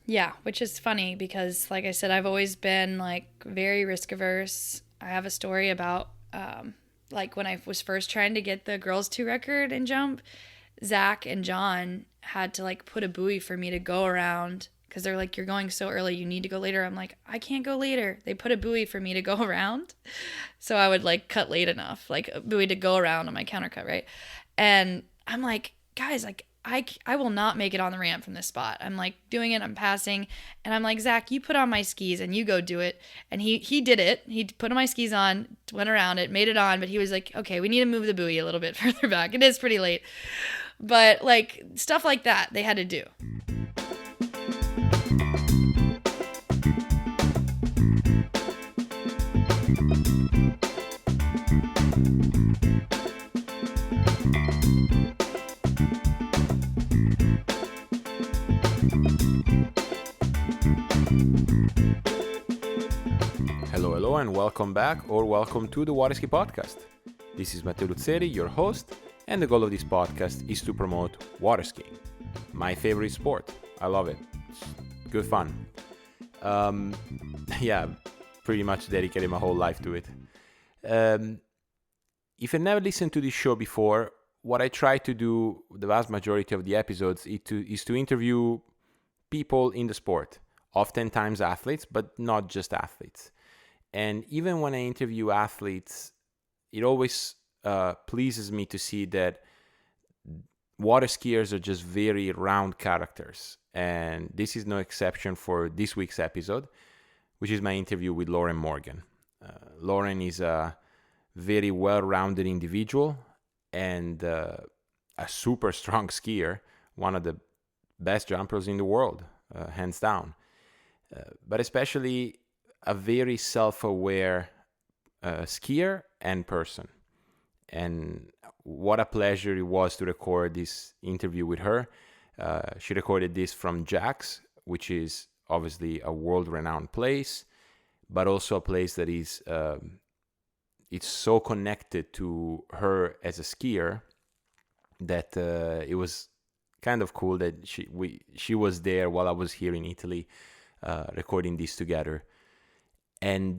Yeah, which is funny because, like I said, I've always been like very risk averse. I have a story about like when I was first trying to get the girls 2 record in jump, Zach and John had to like put a buoy for me to go around because they're like, you're going so early, you need to go later. I'm like, I can't go later. They put a buoy for me to go around. So I would like cut late enough, like a buoy to go around on my counter cut, right? And I'm like, guys, like I will not make it on the ramp from this spot. I'm like doing it, I'm passing, and I'm like, Zach, you put on my skis and you go do it. And he did it. He put my skis on, went around it, made it on, but he was like, okay, we need to move the buoy a little bit further back. It is pretty late. But like stuff like that, they had to do. Hello and welcome back or welcome to the Waterski podcast. This is Matteo, your host, and the goal of this podcast is to promote water skiing. My favorite sport. I love it. It's good fun. Pretty much dedicated my whole life to it. If you never listened to this show before, what I try to do the vast majority of the episodes is to interview people in the sport, oftentimes athletes, but not just athletes. And even when I interview athletes, it always pleases me to see that water skiers are just very round characters. And this is no exception for this week's episode, which is my interview with Lauren Morgan. Lauren is a very well-rounded individual and a super strong skier, one of the best jumpers in the world, hands down. But especially a very self-aware skier and person. And what a pleasure it was to record this interview with her. She recorded this from Jack's, which is obviously a world-renowned place, but also a place that is it's so connected to her as a skier that it was kind of cool that she was there while I was here in Italy recording this together. And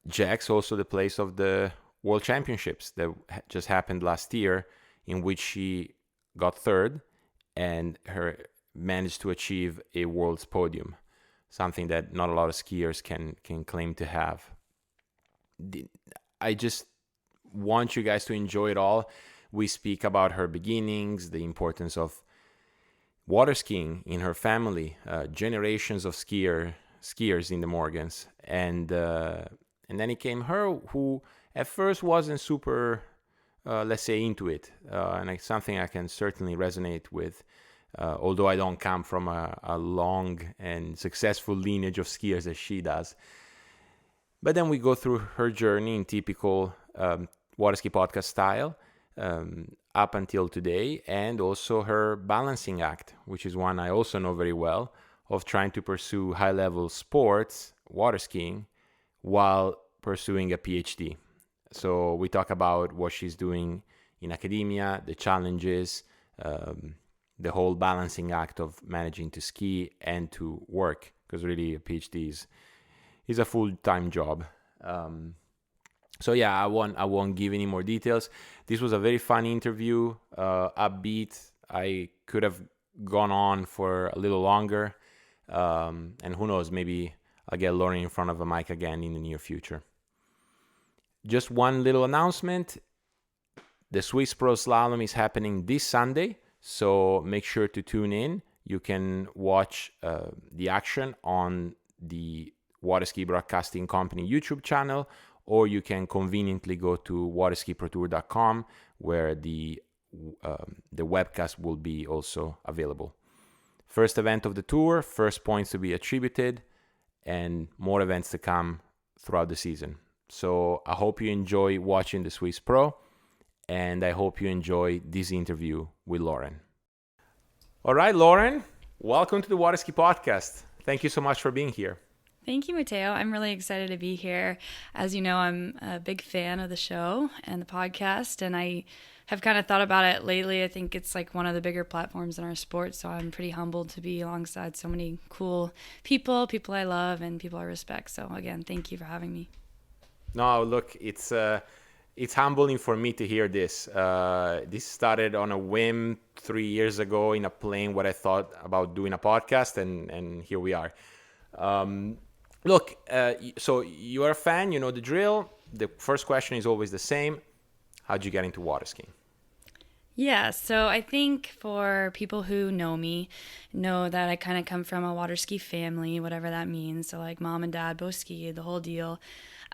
Jack's also the place of the World Championships that just happened last year, in which she got third and her managed to achieve a world's podium, something that not a lot of skiers can claim to have. I just want you guys to enjoy it all. We speak about her beginnings, the importance of water skiing in her family, generations of skiers in the Morgans, and then it came her, who at first wasn't super, let's say, into it, and it's something I can certainly resonate with, although I don't come from a long and successful lineage of skiers as she does. But then we go through her journey in typical Waterski podcast style, up until today, and also her balancing act, which is one I also know very well, of trying to pursue high-level sports, water skiing, while pursuing a PhD. So we talk about what she's doing in academia, the challenges, the whole balancing act of managing to ski and to work, because really a PhD is a full-time job. So yeah, I won't give any more details. This was a very fun interview, upbeat. I could have gone on for a little longer. And who knows, maybe I'll get Lauren in front of a mic again in the near future. Just one little announcement. The Swiss Pro Slalom is happening this Sunday, so make sure to tune in. You can watch the action on the Waterski Broadcasting Company YouTube channel, or you can conveniently go to waterskiprotour.com, where the webcast will be also available. First event of the tour, first points to be attributed, and more events to come throughout the season. So I hope you enjoy watching the Swiss Pro, and I hope you enjoy this interview with Lauren. All right, Lauren, welcome to the Waterski podcast. Thank you so much for being here. Thank you, Matteo. I'm really excited to be here. As you know, I'm a big fan of the show and the podcast, and I have kind of thought about it lately. I think it's like one of the bigger platforms in our sport, so I'm pretty humbled to be alongside so many cool people I love and people I respect. So again, thank you for having me. No, look, it's humbling for me to hear this. This started on a whim 3 years ago in a plane where I thought about doing a podcast, and here we are. Look, so you are a fan, you know the drill. The first question is always the same. How'd you get into water skiing? Yeah, so I think for people who know me, know that I kind of come from a water ski family, whatever that means. So like mom and dad both skied, the whole deal.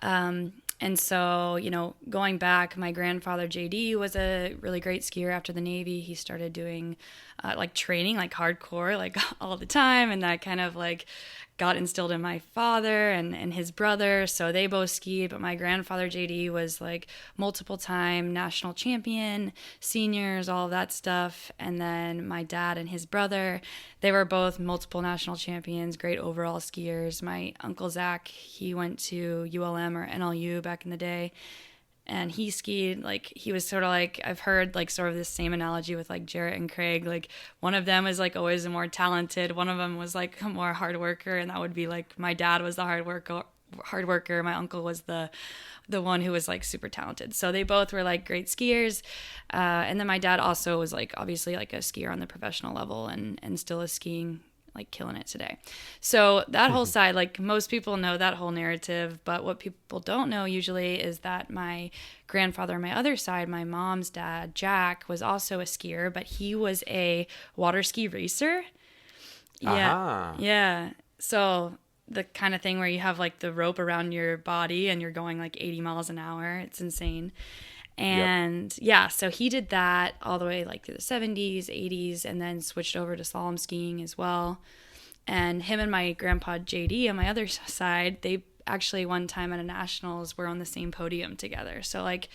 And so, going back, my grandfather JD was a really great skier after the Navy. He started doing like training, like hardcore, like all the time. And that kind of like got instilled in my father and his brother. So they both skied. But my grandfather JD was like multiple time national champion, seniors, all of that stuff. And then my dad and his brother, they were both multiple national champions, great overall skiers. My uncle Zach, he went to ULM or NLU back in the day. And he skied, like, he was sort of like, I've heard like sort of this same analogy with like Jarrett and Craig. Like one of them is like always the more talented. One of them was like a more hard worker. And that would be like, my dad was the hard worker. My uncle was the one who was like super talented. So they both were like great skiers. And then my dad also was like obviously like a skier on the professional level and still is skiing, like killing it today. So that whole side, like most people know that whole narrative, but what people don't know usually is that my grandfather on my other side, my mom's dad, Jack, was also a skier, but he was a water ski racer. Yeah. Aha. Yeah. So the kind of thing where you have like the rope around your body and you're going like 80 miles an hour. It's insane. And yeah, so he did that all the way like through the 70s, 80s, and then switched over to slalom skiing as well. And him and my grandpa JD on my other side, they actually one time at a nationals were on the same podium together. So like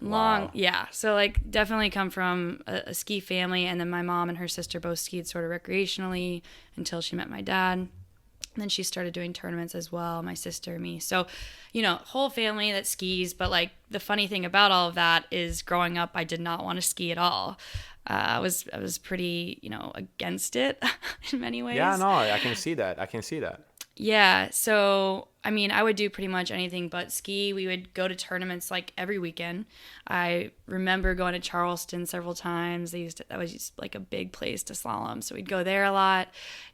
Wow. so like definitely come from a ski family. And then my mom and her sister both skied sort of recreationally until she met my dad. And then she started doing tournaments as well, my sister, me. So, whole family that skis. But like the funny thing about all of that is growing up, I did not want to ski at all. I was pretty, against it in many ways. Yeah, no, I can see that. Yeah. So, I mean, I would do pretty much anything but ski. We would go to tournaments like every weekend. I remember going to Charleston several times. That was just like a big place to slalom. So we'd go there a lot.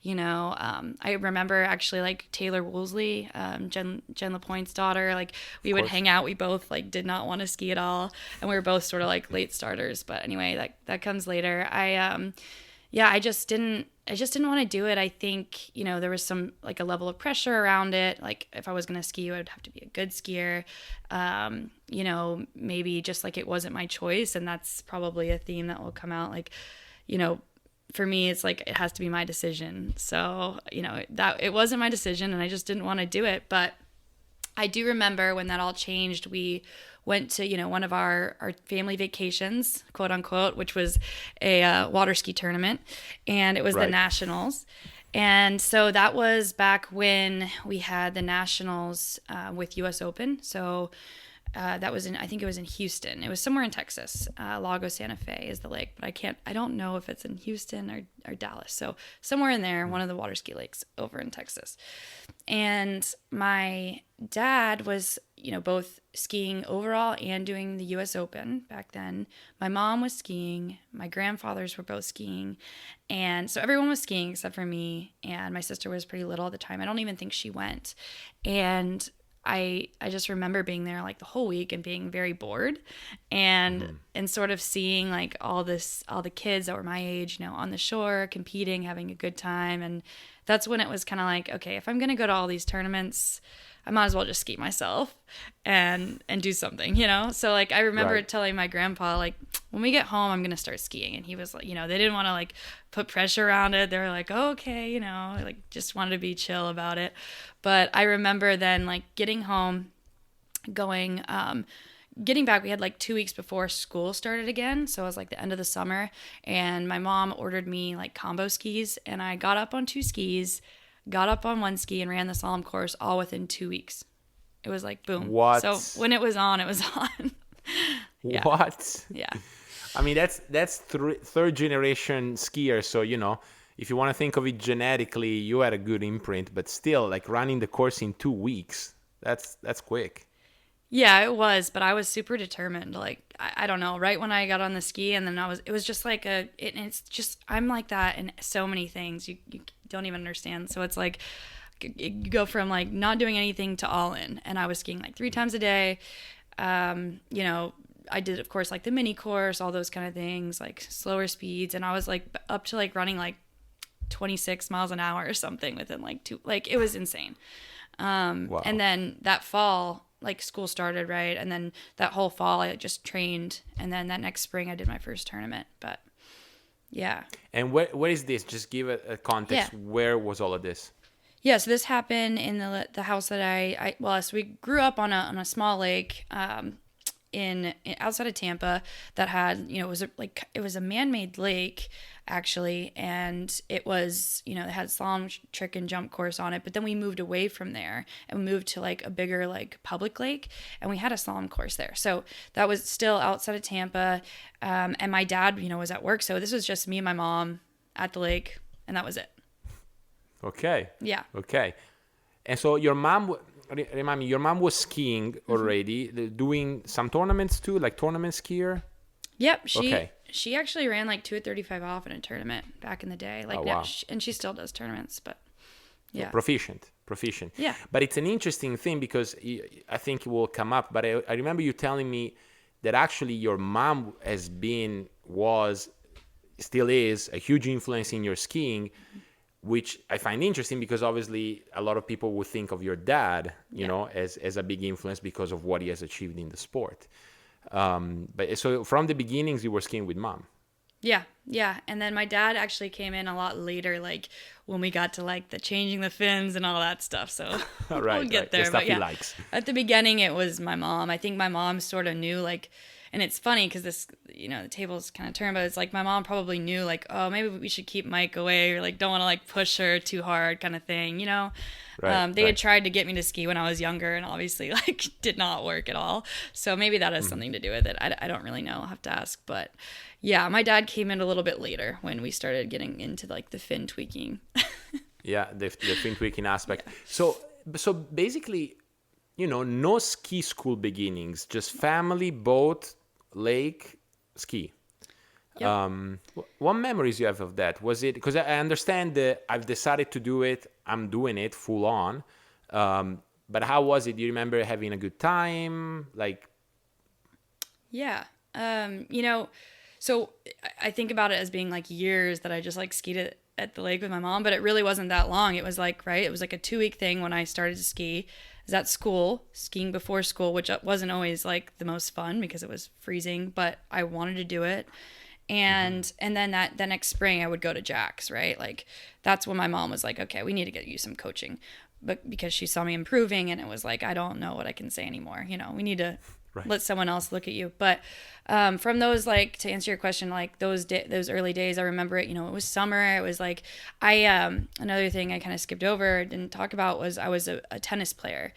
I remember actually like Taylor Woolsey, Jen LaPointe's daughter, like we would hang out. We both like did not want to ski at all. And we were both sort of like late starters. But anyway, that comes later. I just didn't want to do it. I think, there was some like a level of pressure around it. Like if I was going to ski, I would have to be a good skier. Maybe just like it wasn't my choice. And that's probably a theme that will come out. Like, for me, it's like, it has to be my decision. So, that it wasn't my decision and I just didn't want to do it. But I do remember when that all changed, we went to, one of our family vacations, quote unquote, which was a water ski tournament. And it was the Nationals. And so that was back when we had the Nationals with US Open. So that was I think it was in Houston. It was somewhere in Texas. Lago Santa Fe is the lake, but I don't know if it's in Houston or Dallas. So somewhere in there, one of the water ski lakes over in Texas. And my dad was, both skiing overall and doing the US Open back then. My mom was skiing. My grandfathers were both skiing. And so everyone was skiing except for me. And my sister was pretty little at the time. I don't even think she went. And I just remember being there like the whole week and being very bored and sort of seeing like all the kids that were my age, on the shore competing, having a good time. And that's when it was kind of like, okay, if I'm going to go to all these tournaments, I might as well just ski myself and do something, So like I remember telling my grandpa, like, when we get home, I'm going to start skiing. And he was like, they didn't want to like put pressure around it. They were like, oh, okay, like just wanted to be chill about it. But I remember then like getting home, getting back, we had like 2 weeks before school started again. So it was like the end of the summer and my mom ordered me like combo skis and I got up on two skis, got up on one ski and ran the slalom course all within 2 weeks. It was like, boom. What? So when it was on, it was on. Yeah. What? Yeah. I mean, that's third generation skier. So, if you want to think of it genetically, you had a good imprint, but still, like running the course in 2 weeks, that's quick. Yeah, it was, but I was super determined. Like, I don't know, right when I got on the ski, and then it was just like it's just, I'm like that in so many things. You don't even understand. So it's like, you go from like not doing anything to all in. And I was skiing like 3 times a day. I did, of course, like the mini course, all those kind of things, like slower speeds. And I was like up to like running like 26 miles an hour or something within like 2, like it was insane. Wow. And then that fall, like school started, right? And then that whole fall I just trained. And then that next spring I did my first tournament, but yeah. And where is this? Just give a context. Yeah. Where was all of this? Yeah, so this happened in the house that so we grew up on a small lake in outside of Tampa that had, it was a man-made lake actually, and it was, it had slalom trick and jump course on it, but then we moved away from there and we moved to like a bigger like public lake, and we had a slalom course there. So that was still outside of Tampa, and my dad, was at work, so this was just me and my mom at the lake, and that was it. Okay. Yeah. Okay. And so your mom, remind me, your mom was skiing already, doing some tournaments too, like tournament skier? Yep. She actually ran like 2:35 off in a tournament back in the day. Like now, wow. And she still does tournaments, but yeah. So proficient. Yeah. But it's an interesting thing because I think it will come up, but I remember you telling me that actually your mom still is a huge influence in your skiing, which I find interesting because obviously a lot of people would think of your dad, as a big influence because of what he has achieved in the sport. But so from the beginnings, you were skiing with mom. Yeah. Yeah. And then my dad actually came in a lot later, like when we got to like the changing the fins and all that stuff. So we'll get there. The stuff but yeah, he likes. At the beginning, it was my mom. I think my mom sort of knew like, and it's funny because this, the table's kind of turned, but it's like my mom probably knew like, oh, maybe we should keep Mike away, or like don't want to like push her too hard kind of thing, They had tried to get me to ski when I was younger, and obviously like did not work at all. So maybe that has something to do with it. I don't really know. I'll have to ask. But yeah, my dad came in a little bit later when we started getting into like the fin tweaking. Yeah, the fin tweaking aspect. Yeah. So basically, no ski school beginnings, just family, boat, lake, ski. Yep. What memories you have of that? Was it, because I understand that I've decided to do it, I'm doing it full on, but how was it? Do you remember having a good time? Like, yeah, so I think about it as being like years that I just like skied at the lake with my mom, but it really wasn't that long. It was like, right, it was like a 2-week thing when I started to ski. I was at school, skiing before school, which wasn't always like the most fun because it was freezing, but I wanted to do it. And then the next spring I would go to Jack's, right? Like that's when my mom was like, okay, we need to get you some coaching, but because she saw me improving, and it was like, I don't know what I can say anymore. We need to let someone else look at you. But from those, like, to answer your question, like those early days, I remember it, it was summer. It was like, another thing I kind of skipped over, didn't talk about, was I was a tennis player.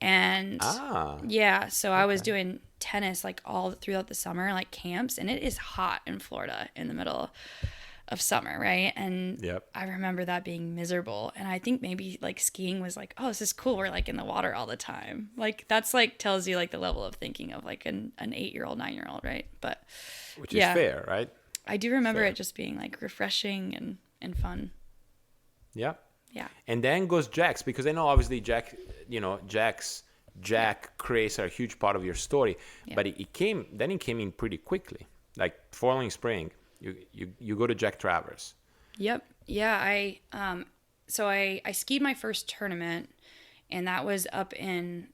And yeah, so I was doing tennis like all throughout the summer, like camps, and it is hot in Florida in the middle of summer, right? And I remember that being miserable. And I think maybe like skiing was like, oh, this is cool. We're like in the water all the time. Like that's like tells you like the level of thinking of like an 8-year-old, 9-year-old, right? But which is fair, right? I do remember it just being like refreshing and fun. Yeah. Yeah. And then goes Jack's, because I know obviously Jack craze are a huge part of your story, but it came in pretty quickly, like following spring. You go to Jack Travers. Yep. Yeah. I skied my first tournament, and that was up in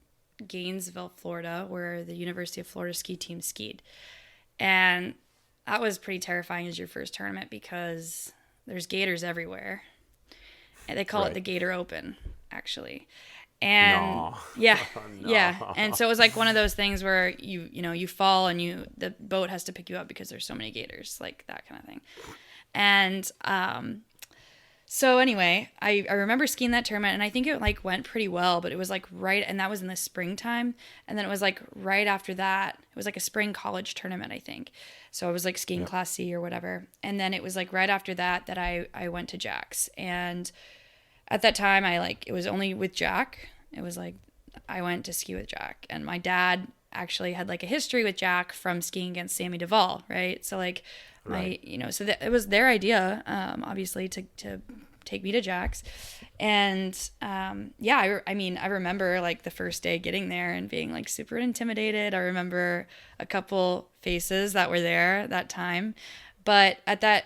Gainesville, Florida, where the University of Florida ski team skied. And that was pretty terrifying as your first tournament because there's gators everywhere. And they call it the Gator Open, actually. And yeah. And so it was like one of those things where you fall and the boat has to pick you up because there's so many gators, like that kind of thing. And So anyway, I remember skiing that tournament, and I think it like went pretty well, but it was like right, and that was in the springtime. And then it was like right after that, it was like a spring college tournament, I think. So I was like skiing Yeah. class C or whatever. And then it was like right after that that I went to Jack's. And at that time I like, it was only with Jack. It was like, I went to ski with Jack, and my dad actually had like a history with Jack from skiing against Sammy Duvall, right? So like Right. so that it was their idea, obviously, to take me to Jack's. And yeah, I mean, I remember like the first day getting there and being like super intimidated. I remember a couple faces that were there that time. But at that,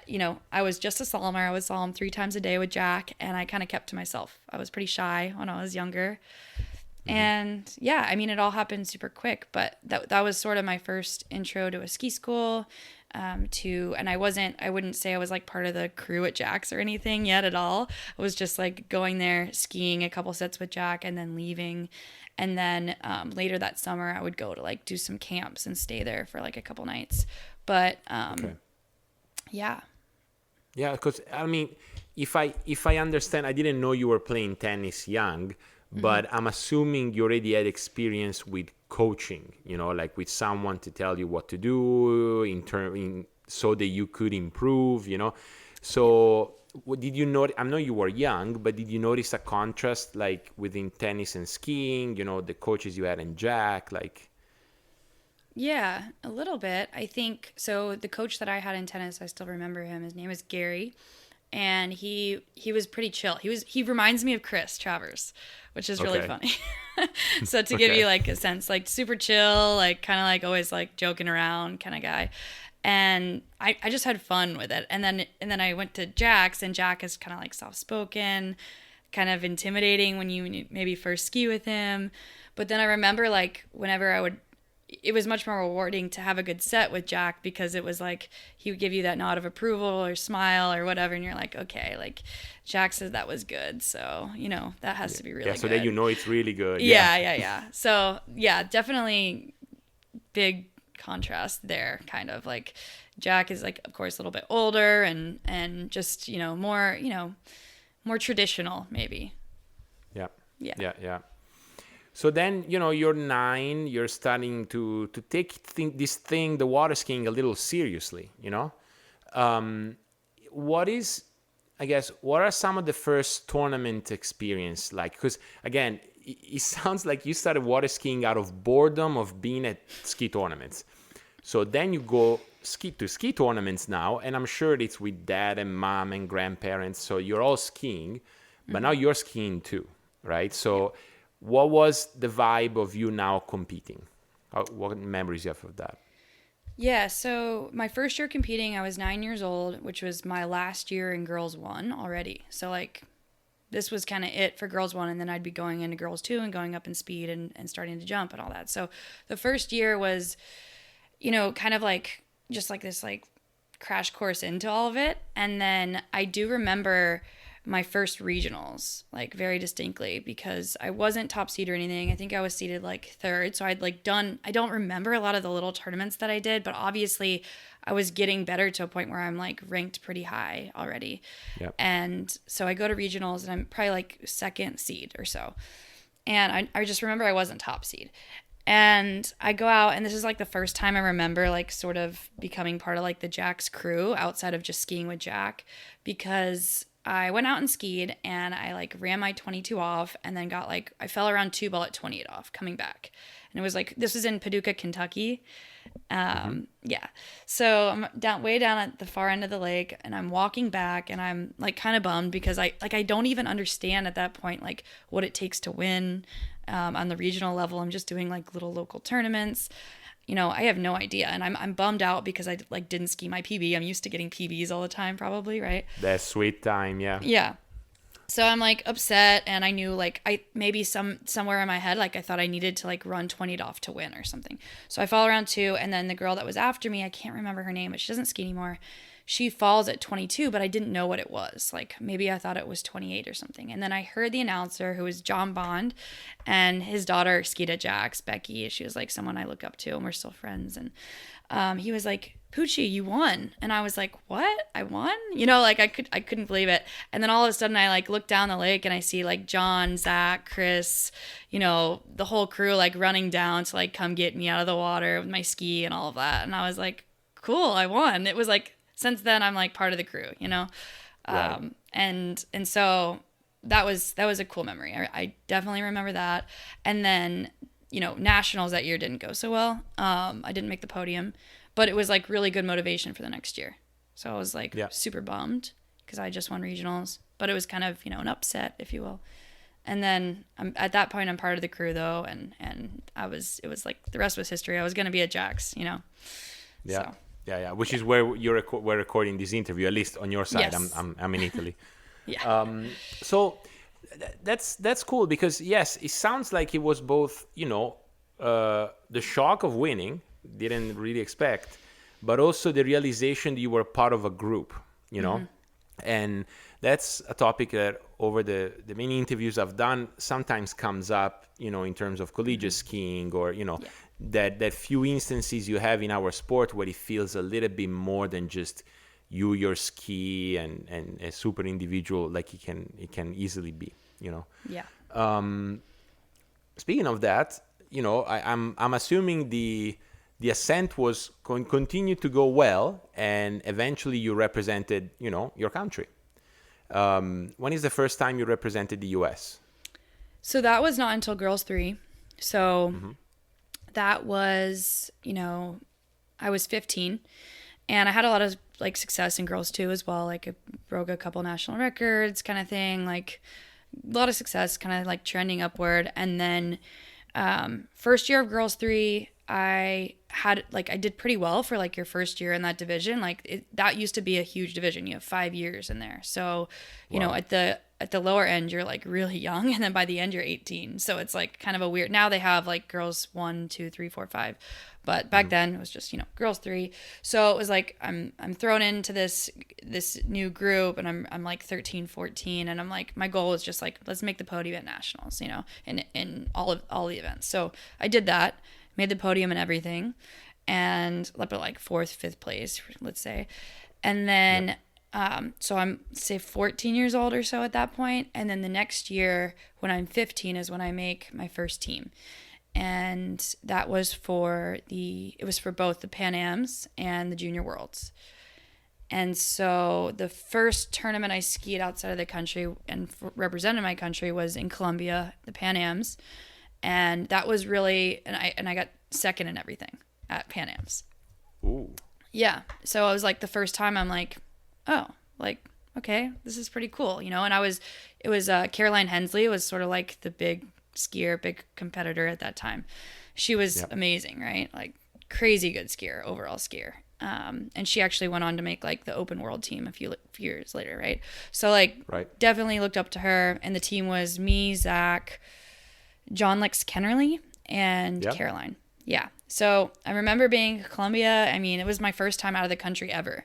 I was just a slalomer. I would slalom 3 times a day with Jack, and I kind of kept to myself. I was pretty shy when I was younger. And yeah, I mean, it all happened super quick, but that was sort of my first intro to a ski school. And I wouldn't say I was like part of the crew at Jack's or anything yet at all. I was just like going there, skiing a couple sets with Jack, and then leaving. And then later that summer, I would go to like do some camps and stay there for like a couple nights. But Okay. yeah. Yeah, because I mean, if I understand, I didn't know you were playing tennis young, but I'm assuming you already had experience with coaching. Like with someone to tell you what to do so that you could improve. So what did you notice? I know you were young, but did you notice a contrast like within tennis and skiing? The coaches you had in Jack, like. Yeah, a little bit. I think so. The coach that I had in tennis, I still remember him. His name is Gary, and he was pretty chill. He reminds me of Chris Travers, which is really Okay. funny. So to give Okay. you like a sense, like super chill, like kind of like always like joking around kind of guy. And I just had fun with it. And then I went to Jack's, and Jack is kind of like soft spoken, kind of intimidating when you maybe first ski with him. But then I remember like whenever it was much more rewarding to have a good set with Jack, because it was like he would give you that nod of approval or smile or whatever, and you're like, okay, like Jack said that was good, so that has to be really Yeah, so good. that it's really good. Yeah. Yeah. So yeah, definitely big contrast there. Kind of like Jack is like, of course, a little bit older and just more traditional maybe. Yeah. Yeah. Yeah. Yeah. So then, you're 9, you're starting to take the water skiing a little seriously. What is, I guess, what are some of the first tournament experience like? Because again, it sounds like you started water skiing out of boredom of being at ski tournaments. So then you go ski tournaments now, and I'm sure it's with dad and mom and grandparents. So you're all skiing, but now you're skiing too, right? So what was the vibe of you now competing? What memories you have of that? Yeah, so my first year competing, I was 9 years old, which was my last year in Girls 1 already. So, like, this was kind of it for Girls 1, and then I'd be going into Girls 2 and going up in speed and starting to jump and all that. So, the first year was, kind of like just like this, like, crash course into all of it. And then I do remember my first regionals like very distinctly, because I wasn't top seed or anything. I think I was seeded like third. So I'd like I don't remember a lot of the little tournaments that I did, but obviously I was getting better to a point where I'm like ranked pretty high already. Yep. And so I go to regionals, and I'm probably like second seed or so. And I just remember I wasn't top seed. And I go out, and this is like the first time I remember like sort of becoming part of like the Jack's crew outside of just skiing with Jack, because I went out and skied, and I like ran my 22 off, and then I fell around 2 ball at 28 off coming back. And it was like, this was in Paducah, Kentucky. Yeah. So I'm way down at the far end of the lake, and I'm walking back, and I'm like kind of bummed because I don't even understand at that point, like what it takes to win on the regional level. I'm just doing like little local tournaments. I have no idea, and I'm bummed out because I like didn't ski my PB. I'm used to getting PBs all the time, probably, right? That sweet time, yeah. Yeah. So I'm like upset, and I knew like I maybe somewhere in my head like I thought I needed to like run 20 off to win or something. So I fall around 2, and then the girl that was after me, I can't remember her name, but she doesn't ski anymore. She falls at 22, but I didn't know what it was. Like maybe I thought it was 28 or something. And then I heard the announcer, who was John Bond, and his daughter skied at Jack's, Becky. She was like someone I look up to, and we're still friends. And he was like, Poochie, you won. And I was like, what? I won? You know, like I couldn't believe it. And then all of a sudden I like look down the lake and I see like John, Zach, Chris, you know, the whole crew like running down to like come get me out of the water with my ski and all of that. And I was like, cool, I won. It was like, since then I'm like part of the crew, you know? Right. And so that was a cool memory. I definitely remember that. And then, you know, nationals that year didn't go so well. I didn't make the podium, but it was like really good motivation for the next year. So I was like super bummed because I just won regionals, but it was kind of, you know, an upset, if you will. And then at that point I'm part of the crew though. And it was like the rest was history. I was going to be at Jack's, you know? Yeah. So. Yeah. Which is where we're recording this interview, at least on your side. Yes. I'm in Italy. Yeah. So that's cool because yes, it sounds like it was both, you know, the shock of winning, didn't really expect, but also the realization that you were part of a group, you know. And that's a topic that over the many interviews I've done sometimes comes up, you know, in terms of collegiate skiing, or, you know, that few instances you have in our sport where it feels a little bit more than just you, your ski, and a super individual like it can easily be, you know. Speaking of that, you know, I'm assuming the ascent was continue to go well, and eventually you represented, you know, your country. When is the first time you represented the U.S.? So that was not until Girls 3. So that was, you know, I was 15, and I had a lot of like success in Girls 2 as well. Like I broke a couple national records kind of thing, like a lot of success, kind of like trending upward. And then first year of Girls 3, I did pretty well for like your first year in that division. Like that used to be a huge division. You have 5 years in there. So, you know, at the lower end, you're like really young. And then by the end you're 18. So it's like kind of a weird, now they have like girls 1, 2, 3, 4, 5. But back then it was just, you know, girls 3. So it was like, I'm thrown into this new group, and I'm like 13, 14. And I'm like, my goal was just like, let's make the podium at nationals, you know, in all the events. So I did that. Made the podium and everything, and left at like 4th, 5th place, let's say. And then, so I'm say 14 years old or so at that point. And then the next year when I'm 15 is when I make my first team. And that was it was for both the Pan Ams and the Junior Worlds. And so the first tournament I skied outside of the country and represented my country was in Colombia, the Pan Ams. And that was really, and I got second in everything at Pan Am's. Ooh. Yeah. So it was like the first time I'm like, oh, like, okay, this is pretty cool, you know? And it was Caroline Hensley was sort of like the big skier, big competitor at that time. She was amazing, right? Like crazy good skier, overall skier. And she actually went on to make like the open world team a few years later, right? So like definitely looked up to her. And the team was me, Zach, John Lex Kennerly, and Caroline. Yeah. So I remember being in Colombia. I mean, it was my first time out of the country ever.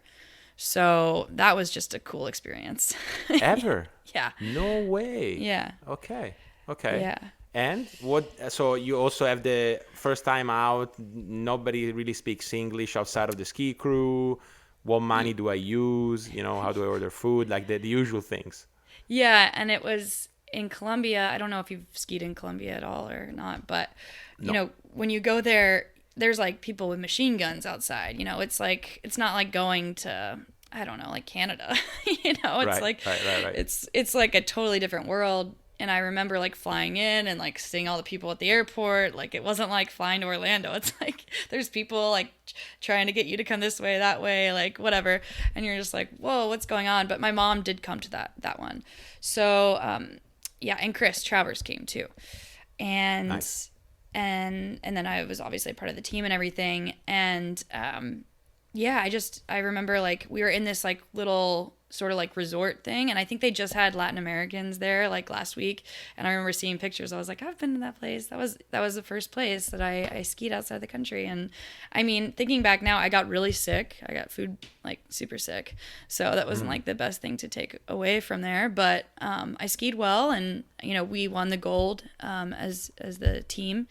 So that was just a cool experience. Ever? Yeah. No way. Yeah. Okay. Yeah. And what, so you also have the first time out, nobody really speaks English outside of the ski crew. What money do I use? You know, how do I order food? Like the usual things. Yeah. And it was in Colombia. I don't know if you've skied in Colombia at all or not, but you know, when you go there, there's like people with machine guns outside, you know, it's like, it's not like going to, I don't know, like Canada, you know, it's right. It's like a totally different world. And I remember like flying in and like seeing all the people at the airport. Like it wasn't like flying to Orlando. It's like there's people like trying to get you to come this way, that way, like whatever. And you're just like, whoa, what's going on? But my mom did come to that one. So yeah, and Chris Travers came too. And nice. and then I was obviously part of the team and everything. And yeah, I remember like we were in this like little sort of like resort thing, and I think they just had Latin Americans there like last week, and I remember seeing pictures. I was like, I've been to that place. That was the first place that I skied outside the country. And I mean, thinking back now, I got really sick. I got food like super sick, so that wasn't like the best thing to take away from there. But I skied well, and you know, we won the gold as the team.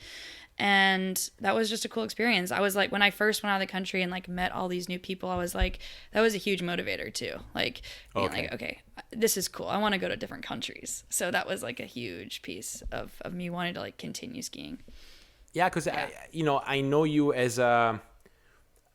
And that was just a cool experience. I was like, when I first went out of the country and like met all these new people, I was like, that was a huge motivator too. Like being like, okay, this is cool. I want to go to different countries. So that was like a huge piece of me wanting to like continue skiing. Yeah, because I know you as a,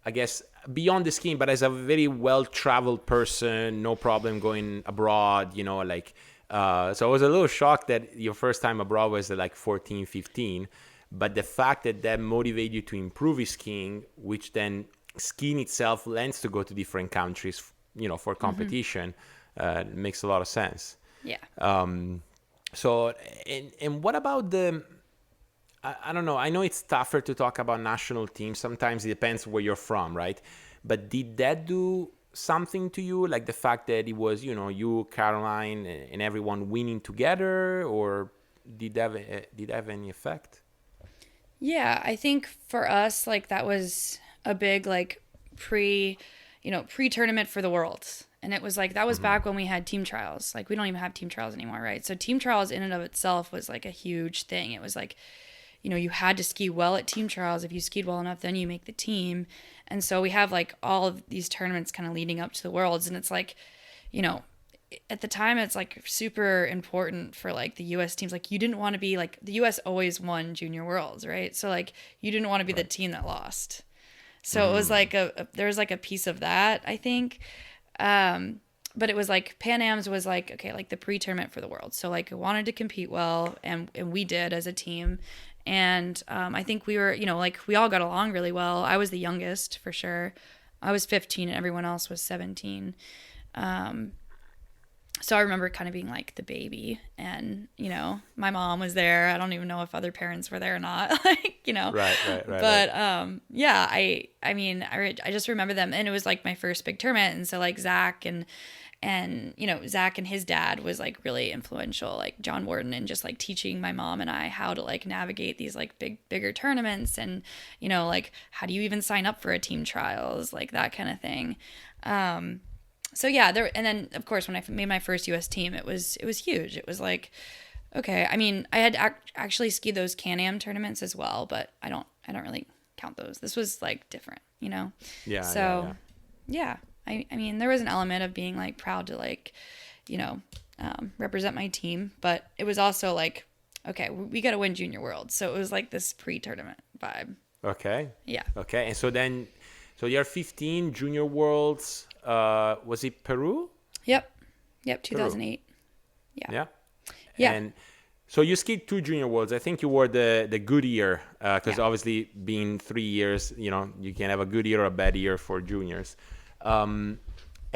I guess, beyond the skiing, but as a very well-traveled person, no problem going abroad, like, so I was a little shocked that your first time abroad was at like 14, 15, but the fact that motivated you to improve your skiing, which then skiing itself lends to go to different countries, for competition, makes a lot of sense. Yeah. So, and what about I don't know. I know it's tougher to talk about national teams. Sometimes it depends where you're from, right? But did that do something to you? Like the fact that it was, you, Caroline, and everyone winning together, or did that have any effect? Yeah, I think for us, like that was a big like pre-tournament for the Worlds. And it was like, that was back when we had team trials. Like we don't even have team trials anymore, right? So team trials in and of itself was like a huge thing. It was like, you had to ski well at team trials. If you skied well enough, then you make the team. And so we have like all of these tournaments kind of leading up to the Worlds. And it's like, at the time, it's like super important for like the U.S. teams. Like you didn't want to be like, the U.S. always won Junior Worlds, right? So like you didn't want to be the team that lost. So it was like there was like a piece of that, I think. But it was like Pan Am's was like, okay, like the pre-tournament for the World. So like I wanted to compete well, and we did as a team. And I think we were, like we all got along really well. I was the youngest for sure. I was 15 and everyone else was 17. So I remember kind of being like the baby, and, my mom was there. I don't even know if other parents were there or not, like, Right. But, yeah, I mean, I just remember them, and it was like my first big tournament. And so like Zach and Zach and his dad was like really influential, like John Warden, and just like teaching my mom and I how to like navigate these like bigger tournaments, and, like how do you even sign up for a team trials, like that kind of thing. So yeah, and then of course when I made my first U.S. team, it was huge. It was like, okay, I mean, I had actually skied those Can-Am tournaments as well, but I don't really count those. This was like different, Yeah. So yeah. I mean, there was an element of being like proud to like, represent my team, but it was also like, okay, we got to win Junior World. So it was like this pre-tournament vibe. Okay. Yeah. Okay. And so you're 15, Junior Worlds. Was it Peru? Yep. 2008. Yeah. Yeah. And so you skied 2 Junior Worlds. I think you wore the good year, because obviously being 3 years, you can have a good year or a bad year for juniors. And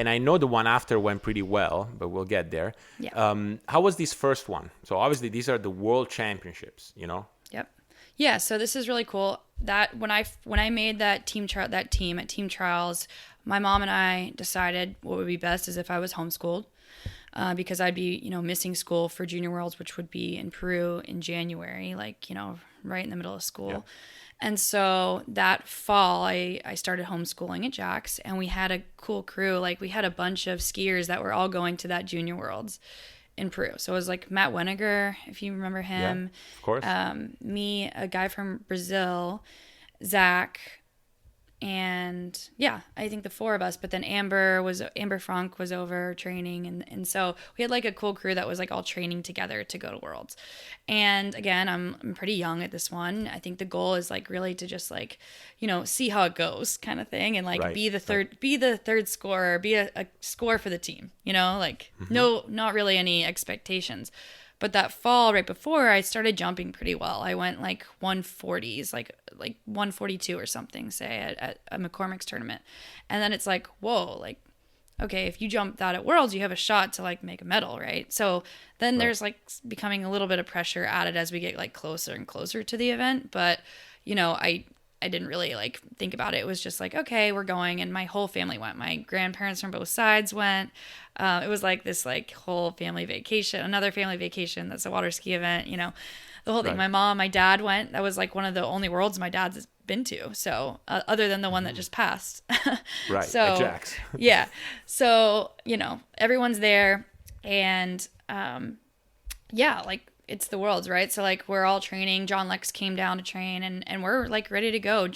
I know the one after went pretty well, but we'll get there. Yeah. How was this first one? So obviously these are the World Championships, Yep. Yeah. So this is really cool. That when I made that team at team trials, my mom and I decided what would be best is if I was homeschooled, because I'd be, missing school for Junior Worlds, which would be in Peru in January, like, right in the middle of school. Yeah. And so that fall, I started homeschooling at Jack's, and we had a cool crew. Like we had a bunch of skiers that were all going to that Junior Worlds in Peru. So it was like Matt Weniger, if you remember him. Yeah, of course. Me, a guy from Brazil, Zach, and yeah, I think the 4 of us. But then Amber Frank was over training, and so we had like a cool crew that was like all training together to go to Worlds. And again, I'm pretty young at this one. I think the goal is like really to just like, see how it goes kind of thing, and like be the third scorer, be a score for the team, like no, not really any expectations. But that fall, right before, I started jumping pretty well. I went like 140s, like 142 or something, say, at a McCormick's tournament. And then it's like, whoa, like, okay, if you jump that at Worlds, you have a shot to like make a medal, right? So then there's like becoming a little bit of pressure added as we get like closer and closer to the event. But, I didn't really like think about it. It was just like, okay, we're going. And my whole family went. My grandparents from both sides went. It was like this like whole family vacation, another family vacation. That's a water ski event, the whole thing. Right. My mom, my dad went. That was like one of the only Worlds my dad's been to. So other than the one that just passed. Right. So, at Jack's. Yeah. So, everyone's there. And yeah, like it's the world's, right? So like we're all training. John Lex came down to train, and we're like ready to go.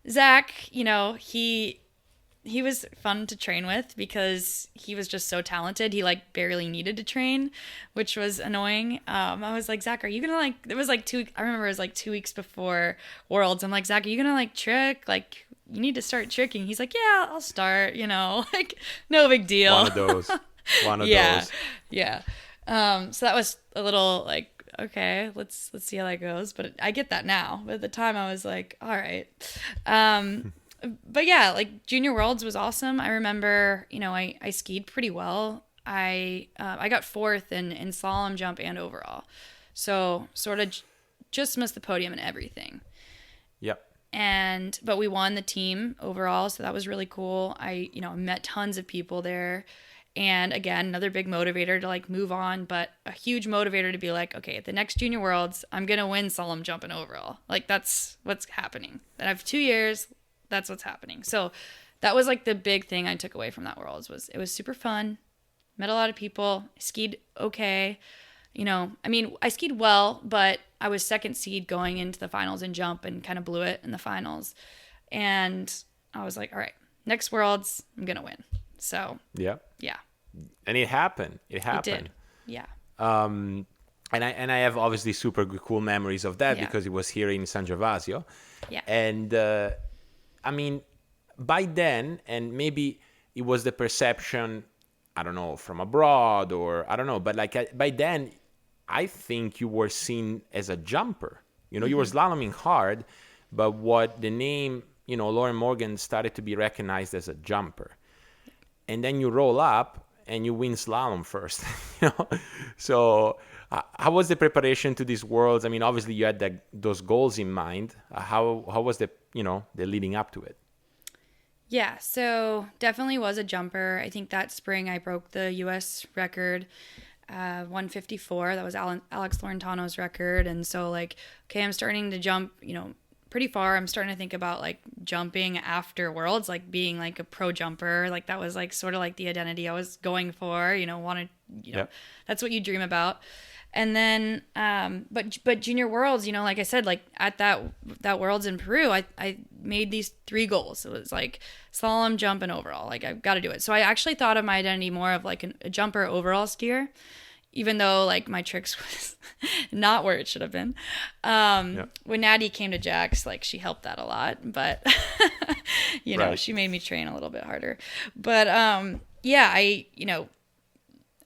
Zach, he was fun to train with because he was just so talented. He like barely needed to train, which was annoying. I was like, Zach, are you gonna like? It was like I remember it was like 2 weeks before Worlds. I'm like, Zach, are you gonna like trick? Like, you need to start tricking. He's like, yeah, I'll start. Like no big deal. One of those. One of yeah, those. yeah. So that was a little like, okay, let's see how that goes. But I get that now. But at the time, I was like, all right. But yeah, like Junior Worlds was awesome. I remember, I skied pretty well. I got fourth in slalom, jump, and overall. So sort of just missed the podium and everything. Yep. But we won the team overall, so that was really cool. I met tons of people there. And again, another big motivator to like move on, but a huge motivator to be like, okay, at the next Junior Worlds, I'm going to win slalom, jump, and overall. Like that's what's happening. And I have 2 years. That's what's happening. So that was like the big thing I took away from that Worlds was it was super fun. Met a lot of people. I skied okay. I skied well, but I was second seed going into the finals in jump and kind of blew it in the finals. And I was like, all right, next Worlds, I'm going to win. So yeah. And it happened. It did. Yeah. And I have obviously super cool memories of that because it was here in San Gervasio. Yeah. And by then, and maybe it was the perception, I don't know, from abroad or I don't know, but like by then, I think you were seen as a jumper. You were slaloming hard, but what the name, Lauren Morgan started to be recognized as a jumper. And then you roll up and you win slalom first, So how was the preparation to these Worlds? I mean, obviously you had those goals in mind. How was the leading up to it? Yeah, so definitely was a jumper. I think that spring I broke the U.S. record, 154. That was Alex Lorentano's record. And so like, okay, I'm starting to jump, pretty far. I'm starting to think about like jumping after Worlds, like being like a pro jumper. Like that was like sort of like the identity I was going for, that's what you dream about. And then, but Junior Worlds, like I said, like at that Worlds in Peru, I made these 3 goals. It was like slalom, jump, and overall. Like I've got to do it. So I actually thought of my identity more of like a jumper overall skier, even though like my tricks was not where it should have been. When Natty came to Jax, like she helped that a lot, but right. She made me train a little bit harder. But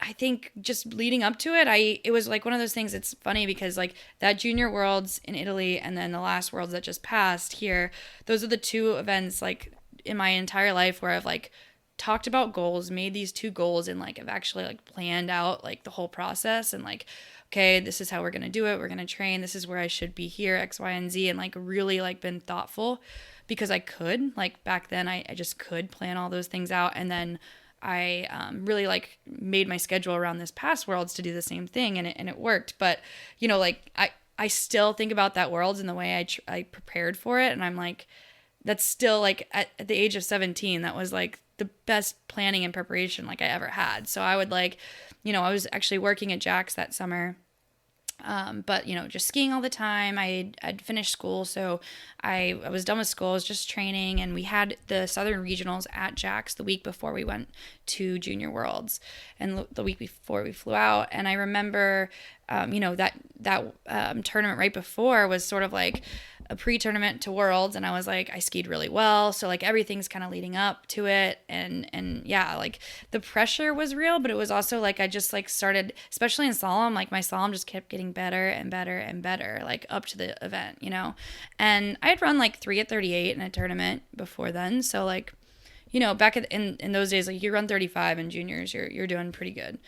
I think just leading up to it, it was like one of those things. It's funny because like that Junior Worlds in Italy and then the last Worlds that just passed here, those are the 2 events like in my entire life where I've like talked about goals, made these 2 goals, and like I've actually like planned out like the whole process and like, okay, this is how we're going to do it. We're going to train. This is where I should be here, X, Y, and Z, and like really like been thoughtful because I could like back then I just could plan all those things out. And then I really like made my schedule around this past Worlds to do the same thing, and it worked. But like I still think about that Worlds and the way I prepared for it, and I'm like, that's still like at the age of 17, that was like the best planning and preparation like I ever had. So I would like, I was actually working at Jax that summer. But just skiing all the time. I'd finished school, so I was done with school. I was just training, and we had the Southern Regionals at Jax the week before we went to Junior Worlds, and the week before we flew out. And I remember, that tournament right before was sort of like a pre-tournament to Worlds, and I was like, I skied really well, so like everything's kind of leading up to it, and yeah, like the pressure was real, but it was also like I just like started, especially in slalom, like my slalom just kept getting better and better and better, like up to the event, and I had run like 3 at 38 in a tournament before then, so like, back in those days, like you run 35 in juniors, you're doing pretty good.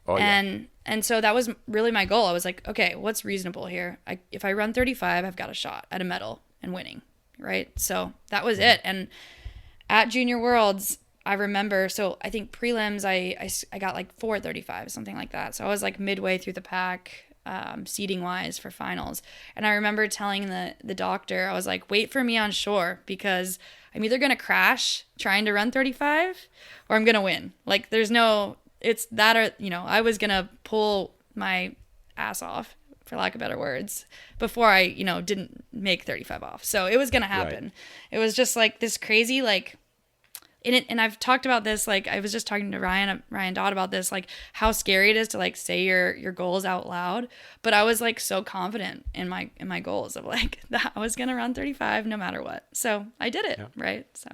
Oh, yeah. And so that was really my goal. I was like, okay, what's reasonable here? If I run 35, I've got a shot at a medal and winning, right? So that was it. And at Junior Worlds, I remember, so I think prelims, I got like 4:35, something like that. So I was like midway through the pack, seeding wise for finals. And I remember telling the doctor, I was like, wait for me on shore because I'm either going to crash trying to run 35 or I'm going to win. Like there's no, it's that or, I was going to pull my ass off, for lack of better words, before I, didn't make 35 off. So it was going to happen. Right. It was just like this crazy, like, and I've talked about this, like I was just talking to Ryan Dodd about this, like how scary it is to like say your goals out loud. But I was like so confident in my goals of like that I was going to run 35 no matter what. So I did it. Yeah. Right. So,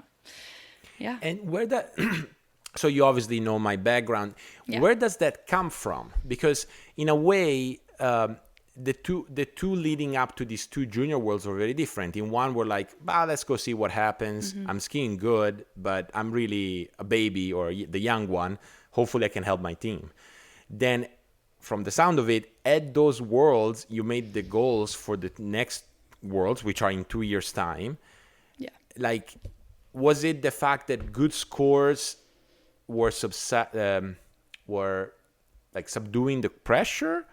yeah. And where that, so you obviously know my background. Yeah. Where does that come from? Because in a way, the two leading up to these two junior worlds were very different. In one, we're like, let's go see what happens. Mm-hmm. I'm skiing good, but I'm really a baby or the young one. Hopefully I can help my team. Then from the sound of it, at those worlds, you made the goals for the next worlds, which are in 2 years' time. Yeah. Like, was it the fact that good scores were like subduing the pressure?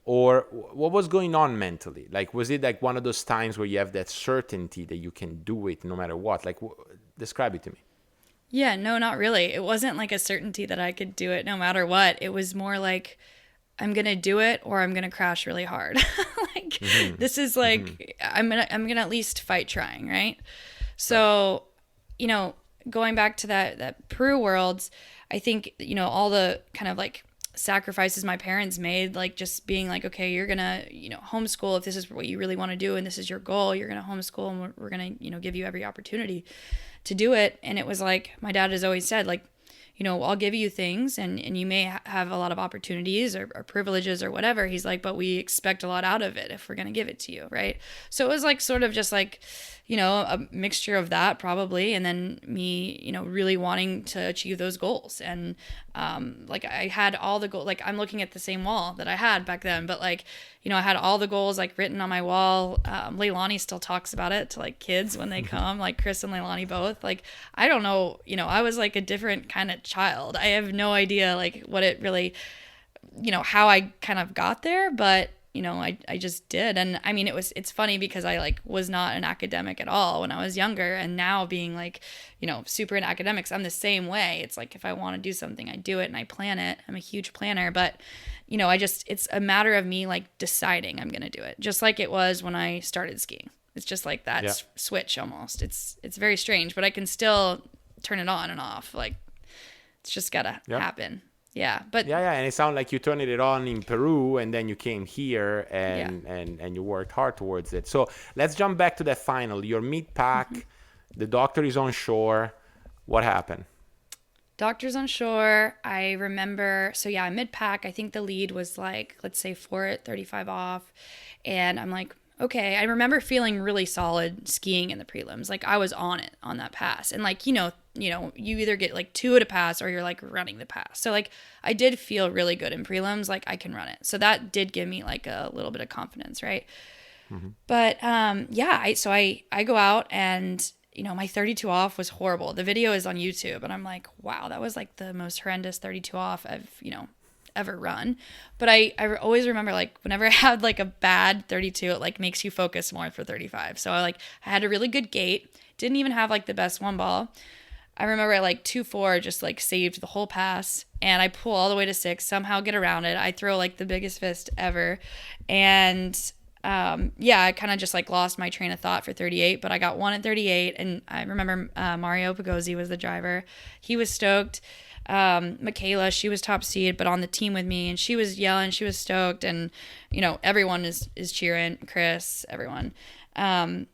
Or what was going on mentally? Like, was it like one of those times where you have that certainty that you can do it no matter what? Like, describe it to me. Yeah, no, not really. It wasn't like a certainty that I could do it no matter what. It was more like, I'm going to do it or I'm going to crash really hard. Like, mm-hmm. This is like, mm-hmm. I'm going to at least fight trying, right? So, going back to that Peru Worlds, I think, all the kind of like sacrifices my parents made, like just being like, okay, you're gonna homeschool if this is what you really want to do and this is your goal, you're gonna homeschool and we're gonna give you every opportunity to do it. And it was like my dad has always said, like, I'll give you things and you may have a lot of opportunities or privileges or whatever. He's like, but we expect a lot out of it if we're going to give it to you. Right. So it was like sort of just like, a mixture of that probably. And then me, really wanting to achieve those goals. And like I had all the goals, like I'm looking at the same wall that I had back then, but like, I had all the goals like written on my wall. Leilani still talks about it to like kids when they come, like Chris and Leilani both. Like, I don't know, I was like a different kind of child. I have no idea like what it really, how I kind of got there, but I just did. And I mean, it's funny because I like was not an academic at all when I was younger. And now being like, super in academics, I'm the same way. It's like, if I want to do something, I do it and I plan it. I'm a huge planner, but it's a matter of me like deciding I'm going to do it. Just like it was when I started skiing. It's just like that switch almost. It's very strange, but I can still turn it on and off. Like it's just gotta happen. Yeah, but and it sounds like you turned it on in Peru, and then you came here, and you worked hard towards it. So let's jump back to that final. Your mid-pack, mm-hmm. The doctor is on shore. What happened? Doctor's on shore. I remember. So yeah, mid-pack. I think the lead was like, let's say 4 at 35 off, and I'm like, okay. I remember feeling really solid skiing in the prelims. Like I was on it on that pass, and like you either get like 2 at a pass or you're like running the pass. So like I did feel really good in prelims, like I can run it. So that did give me like a little bit of confidence, right? Mm-hmm. But I go out and my 32 off was horrible. The video is on YouTube and I'm like, wow, that was like the most horrendous 32 off I've ever run. But I always remember like whenever I had like a bad 32, it like makes you focus more for 35. So I had a really good gait, didn't even have like the best one ball. I remember at like 2-4 just like saved the whole pass and I pull all the way to 6, somehow get around it. I throw like the biggest fist ever. And I kind of just like lost my train of thought for 38, but I got 1 at 38. And I remember Mario Pagozzi was the driver. He was stoked. Michaela, she was top seed, but on the team with me, and she was yelling, she was stoked, and everyone is cheering, Chris, everyone. And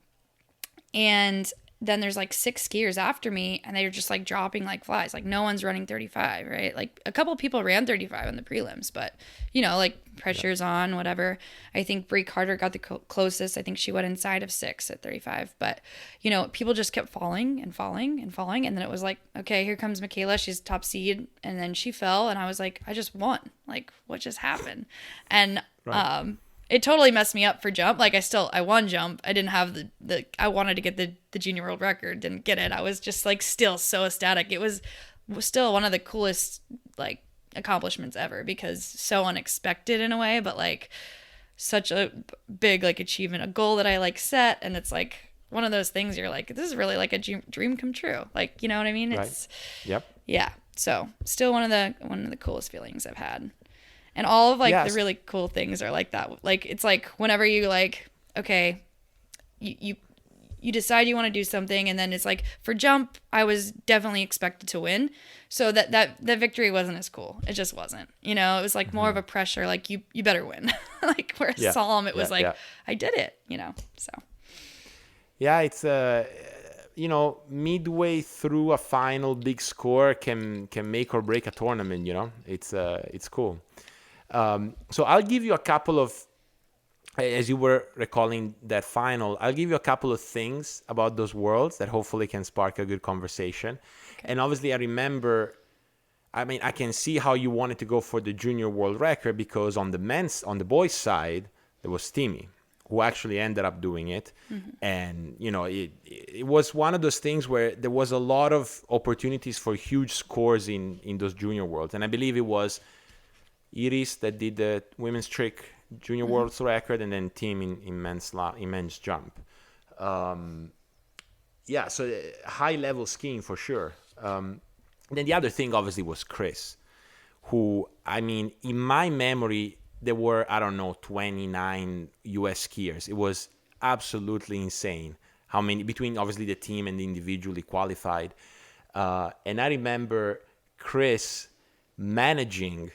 then there's like 6 skiers after me, and they're just like dropping like flies. Like no one's running 35, right? Like a couple people ran 35 in the prelims, but like pressure's on, whatever. I think Brie Carter got the closest. I think she went inside of 6 at 35, but people just kept falling and falling and falling. And then it was like, okay, here comes Michaela. She's top seed. And then she fell. And I was like, I just won. Like what just happened? And, it totally messed me up for jump. Like I won jump. I didn't have I wanted to get the junior world record. Didn't get it. I was just like still so ecstatic. It was still one of the coolest like accomplishments ever because so unexpected in a way, but like such a big like achievement, a goal that I like set. And it's like one of those things you're like, this is really like a dream come true. Like, you know what I mean? It's Yep. Yeah. So still one of the coolest feelings I've had. And all of like the Yes. really cool things are like that. Like it's like whenever you like, okay, you decide you want to do something, and then it's like for jump, I was definitely expected to win. So that victory wasn't as cool. It just wasn't. You know, it was like more of a pressure, like you better win. Like whereas Yeah. Solemn, it Yeah. was like Yeah. I did it, you know. So Yeah, it's midway through a final, big score can make or break a tournament. It's cool. So I'll give you a couple of, as you were recalling that final, I'll give you a couple of things about those worlds that hopefully can spark a good conversation. Okay. And obviously, I can see how you wanted to go for the junior world record, because on the boys' side, there was Timmy, who actually ended up doing it. And, it was one of those things where there was a lot of opportunities for huge scores in those junior worlds. And I believe it was Iris that did the women's trick junior world's record, and then Tim in men's jump. So high level skiing for sure. Then the other thing obviously was Chris, who, in my memory, there were, 29 US skiers. It was absolutely insane how many, between obviously the team and the individually qualified. And I remember Chris managing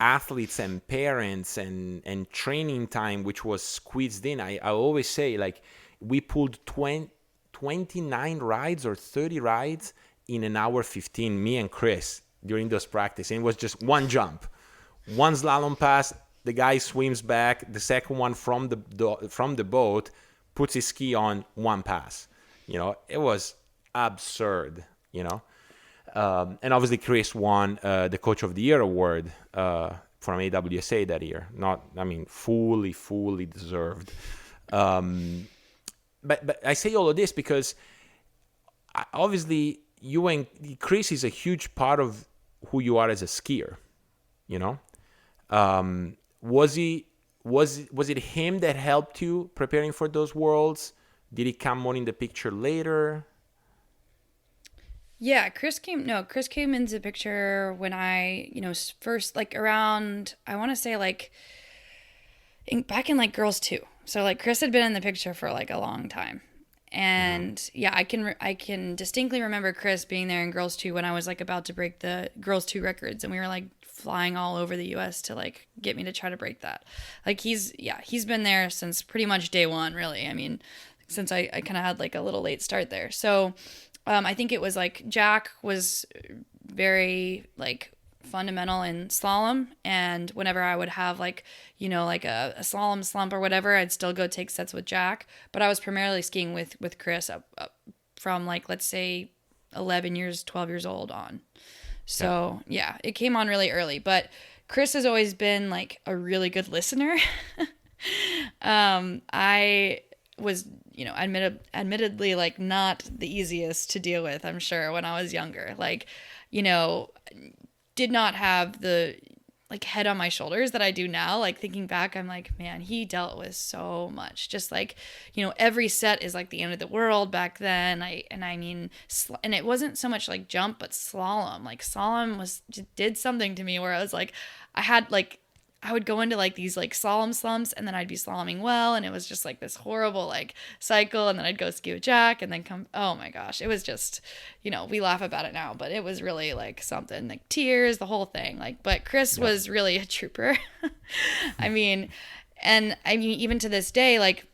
athletes and parents and training time, which was squeezed in. I always say, like, we pulled 29 rides or 30 rides in an hour 15, me and Chris, during those practice. And it was just one jump, one slalom pass, the guy swims back, the second one from the boat, puts his ski on, one pass. It was absurd. And obviously Chris won the Coach of the Year award from AWSA that year. Fully deserved. But I say all of this because obviously you and Chris is a huge part of who you are as a skier. Was it him that helped you preparing for those worlds? Did he come more in the picture later? yeah, Chris came into the picture when I, first, like around, I want to say like back in like Girls 2. So like Chris had been in the picture for like a long time. And yeah, I can distinctly remember Chris being there in Girls 2 when I was like about to break the Girls 2 records, and we were like flying all over the US to like get me to try to break that. Like he's been there since pretty much day one, really. Since I kind of had like a little late start there. So I think it was like Jack was very like fundamental in slalom, and whenever I would have like like a slalom slump or whatever, I'd still go take sets with Jack, but I was primarily skiing with Chris up from like, let's say 12 years old on. So yeah, it came on really early, but Chris has always been like a really good listener. I was admittedly like not the easiest to deal with, I'm sure, when I was younger. Like, did not have the like head on my shoulders that I do now. Like thinking back, I'm like, man, he dealt with so much. Just like, every set is like the end of the world back then. And it wasn't so much like jump, but slalom. Like slalom did something to me where I was like, I would go into like these like slalom slumps, and then I'd be slaloming well, and it was just like this horrible like cycle, and then I'd go ski with Jack, and then oh my gosh, it was just, we laugh about it now, but it was really like something, like tears, the whole thing. Like, but Chris was really a trooper. Even to this day, like,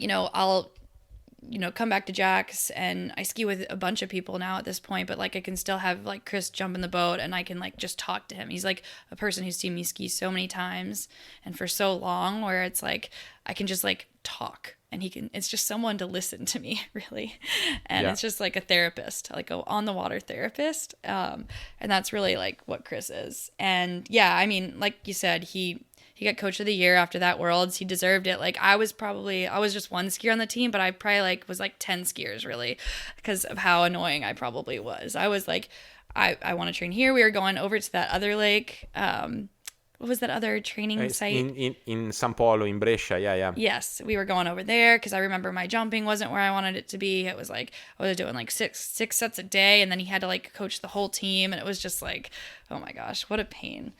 I'll come back to Jack's, and I ski with a bunch of people now at this point, but like I can still have like Chris jump in the boat, and I can like just talk to him. He's like a person who's seen me ski so many times and for so long, where it's like I can just like talk, and it's just someone to listen to me, really. And it's just like a therapist, like a on the water therapist. And that's really like what Chris is. And yeah, like you said, he got Coach of the Year after that Worlds. He deserved it. Like I was just one skier on the team, but I probably like was like 10 skiers really, because of how annoying I probably was. I was like, I want to train here. We were going over to that other lake. What was that other training site? In San Polo, in Brescia, yeah. Yes, we were going over there because I remember my jumping wasn't where I wanted it to be. It was like I was doing like six sets a day, and then he had to like coach the whole team, and it was just like, oh my gosh, what a pain.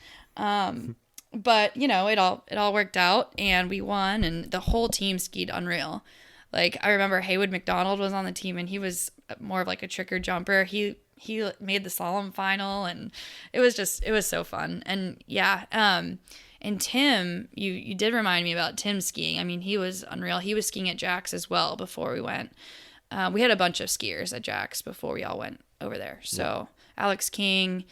But you know, it all worked out, and we won, and the whole team skied unreal. Like, I remember Haywood McDonald was on the team, and he was more of like a tricker jumper. He made the slalom final, and it was so fun. And yeah, and Tim, you did remind me about Tim skiing. I mean, he was unreal. He was skiing at Jack's as well before we went. We had a bunch of skiers at Jack's before we all went over there. So Alex King,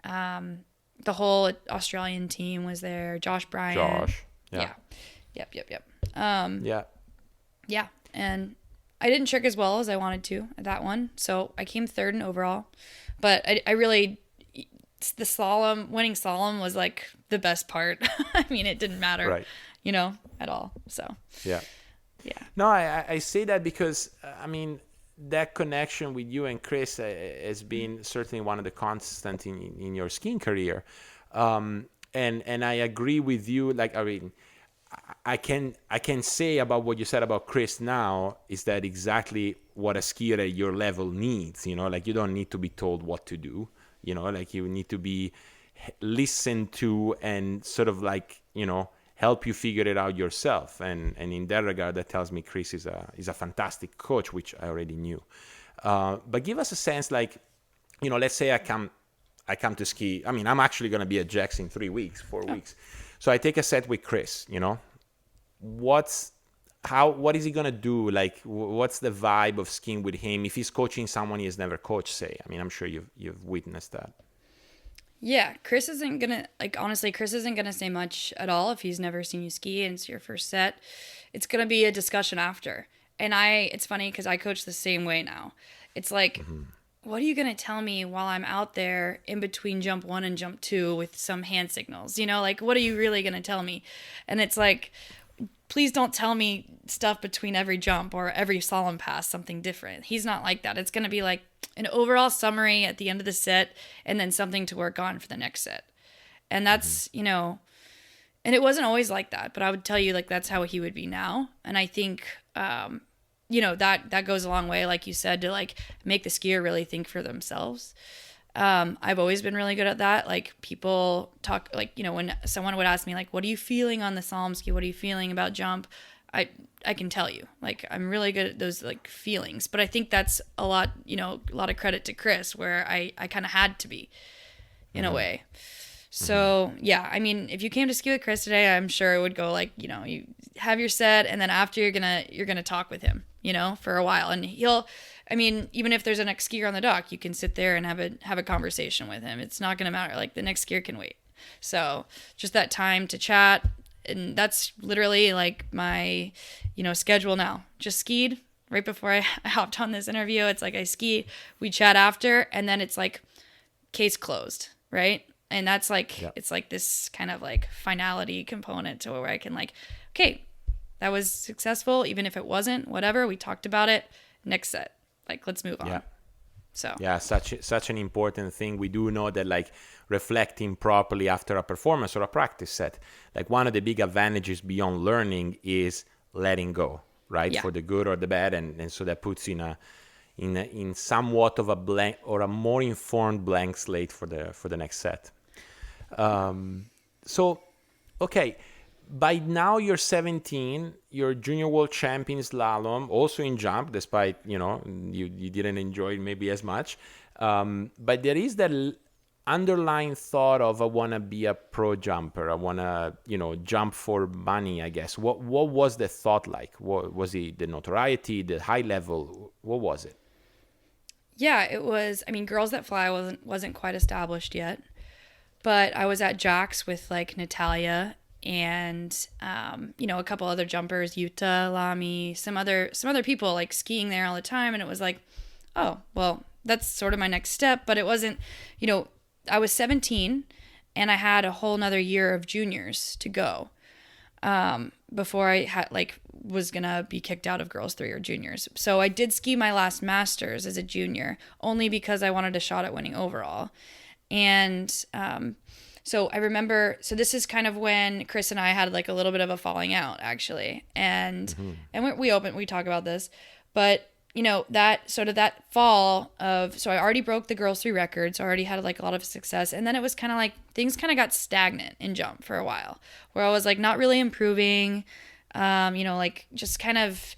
the whole Australian team was there. Josh Bryant. Yeah. Yep. Yeah. Yeah. And I didn't trick as well as I wanted to at that one. So I came third in overall. But I really, the slalom, winning slalom was like the best part. I mean, it didn't matter, Right. you know, at all. So, Yeah. yeah. No, I say that because, I mean, that connection with you and Chris has been certainly one of the constants in your skiing career. And I agree with you. Like, I mean, I can say about what you said about Chris now is that exactly what a skier at your level needs, you know, like you don't need to be told what to do, you know, like you need to be listened to and sort of like, you know, help you figure it out yourself. And in that regard, that tells me Chris is a fantastic coach, which I already knew. But give us a sense, like, you know, let's say I come to ski. I mean, I'm actually going to be at Jack's in 4 weeks. So I take a set with Chris, you know, what is he going to do? Like, what's the vibe of skiing with him? If he's coaching someone he has never coached, say, I mean, I'm sure you've witnessed that. Yeah, Chris isn't gonna, like, honestly, Chris isn't gonna say much at all if he's never seen you ski and it's your first set. It's gonna be a discussion after. And it's funny because I coach the same way now. It's like, what are you gonna tell me while I'm out there in between jump 1 and jump 2 with some hand signals? You know, like, what are you really gonna tell me? And it's like, please don't tell me stuff between every jump or every slalom pass, something different. He's not like that. It's going to be like an overall summary at the end of the set and then something to work on for the next set. And that's, you know, and it wasn't always like that, but I would tell you, like, that's how he would be now. And I think, you know, that goes a long way, like you said, to like make the skier really think for themselves. I've always been really good at that. Like, people talk, like, you know, when someone would ask me, like, what are you feeling on the slalom ski? What are you feeling about jump? I can tell you, like, I'm really good at those, like, feelings. But I think that's a lot, you know, a lot of credit to Chris, where I kind of had to be in a way. So, yeah, I mean, if you came to ski with Chris today, I'm sure it would go like, you know, you have your set, and then after you're gonna talk with him, you know, for a while. And I mean, even if there's a next skier on the dock, you can sit there and have a conversation with him. It's not going to matter. Like, the next skier can wait. So just that time to chat. And that's literally like my, you know, schedule now. Just skied right before I hopped on this interview. It's like I ski, we chat after, and then it's like case closed, right? And that's like, It's like this kind of like finality component to where I can like, okay, that was successful. Even if it wasn't, whatever, we talked about it. Next set. Like, let's move on. Yeah. So yeah, such an important thing. We do know that, like, reflecting properly after a performance or a practice set, like, one of the big advantages beyond learning is letting go, right? Yeah. For the good or the bad, and so that puts you in somewhat of a blank or a more informed blank slate for the next set. So, okay. By now you're 17, you're junior world champion slalom, also in jump, despite, you know, you didn't enjoy it maybe as much. But there is that underlying thought of, I want to be a pro jumper. I want to, you know, jump for money, I guess. What was the thought like? What was it? The notoriety, the high level? What was it? Yeah, it was, I mean, Girls That Fly wasn't quite established yet, but I was at Jack's with like Natalia and you know, a couple other jumpers, Yuta, Lamy, some other people like skiing there all the time, and it was like, oh, well, that's sort of my next step. But it wasn't, you know, I was 17 and I had a whole nother year of juniors to go before I was gonna be kicked out of Girls 3 or juniors. So I did ski my last Masters as a junior only because I wanted a shot at winning overall. And so I remember, so this is kind of when Chris and I had like a little bit of a falling out, actually. And we talk about this, but that sort of that fall of, so I already broke the girls 3 record. So I already had like a lot of success. And then it was kind of like things kind of got stagnant in jump for a while, where I was like not really improving, like just kind of,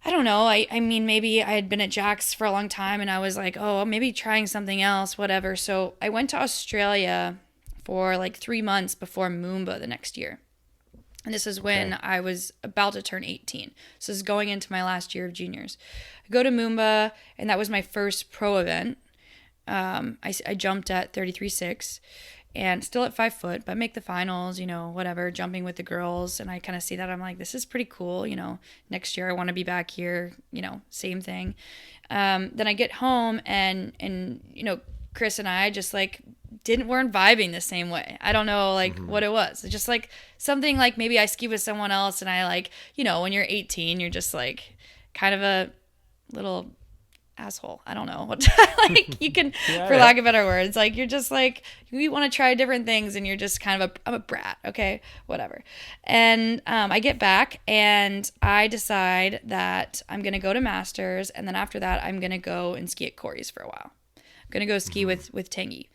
I don't know. I mean, maybe I had been at Jack's for a long time and I was like, oh, maybe trying something else, whatever. So I went to Australia for like 3 months before Moomba the next year. And this is when I was about to turn 18. So this is going into my last year of juniors. I go to Moomba, and that was my first pro event. I jumped at 33.6 and still at 5 foot, but make the finals, whatever, jumping with the girls. And I kind of see that. I'm like, this is pretty cool. Next year I want to be back here, same thing. Then I get home and Chris and I just like weren't vibing the same way. I don't know what it was. It's just like something like maybe I ski with someone else and I like, when you're 18, you're just like kind of a little asshole. I don't know. Like you can, for lack of better words, like you're just like, you want to try different things and you're just kind of I'm a brat. Okay, whatever. And I get back and I decide that I'm going to go to Masters. And then after that, I'm going to go and ski at Corey's for a while. I'm going to go ski with Tanguy.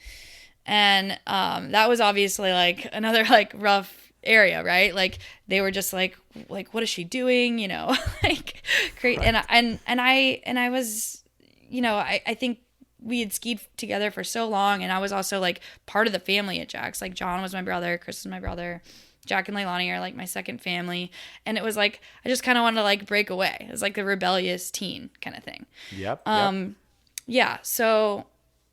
And that was obviously like another like rough area, right? Like they were just like what is she doing? Like great. Right. And I was, I think we had skied together for so long, and I was also like part of the family at Jack's. Like John was my brother, Chris was my brother, Jack and Leilani are like my second family, and it was like I just kind of wanted to like break away. It was like the rebellious teen kind of thing. Yep. Yeah. So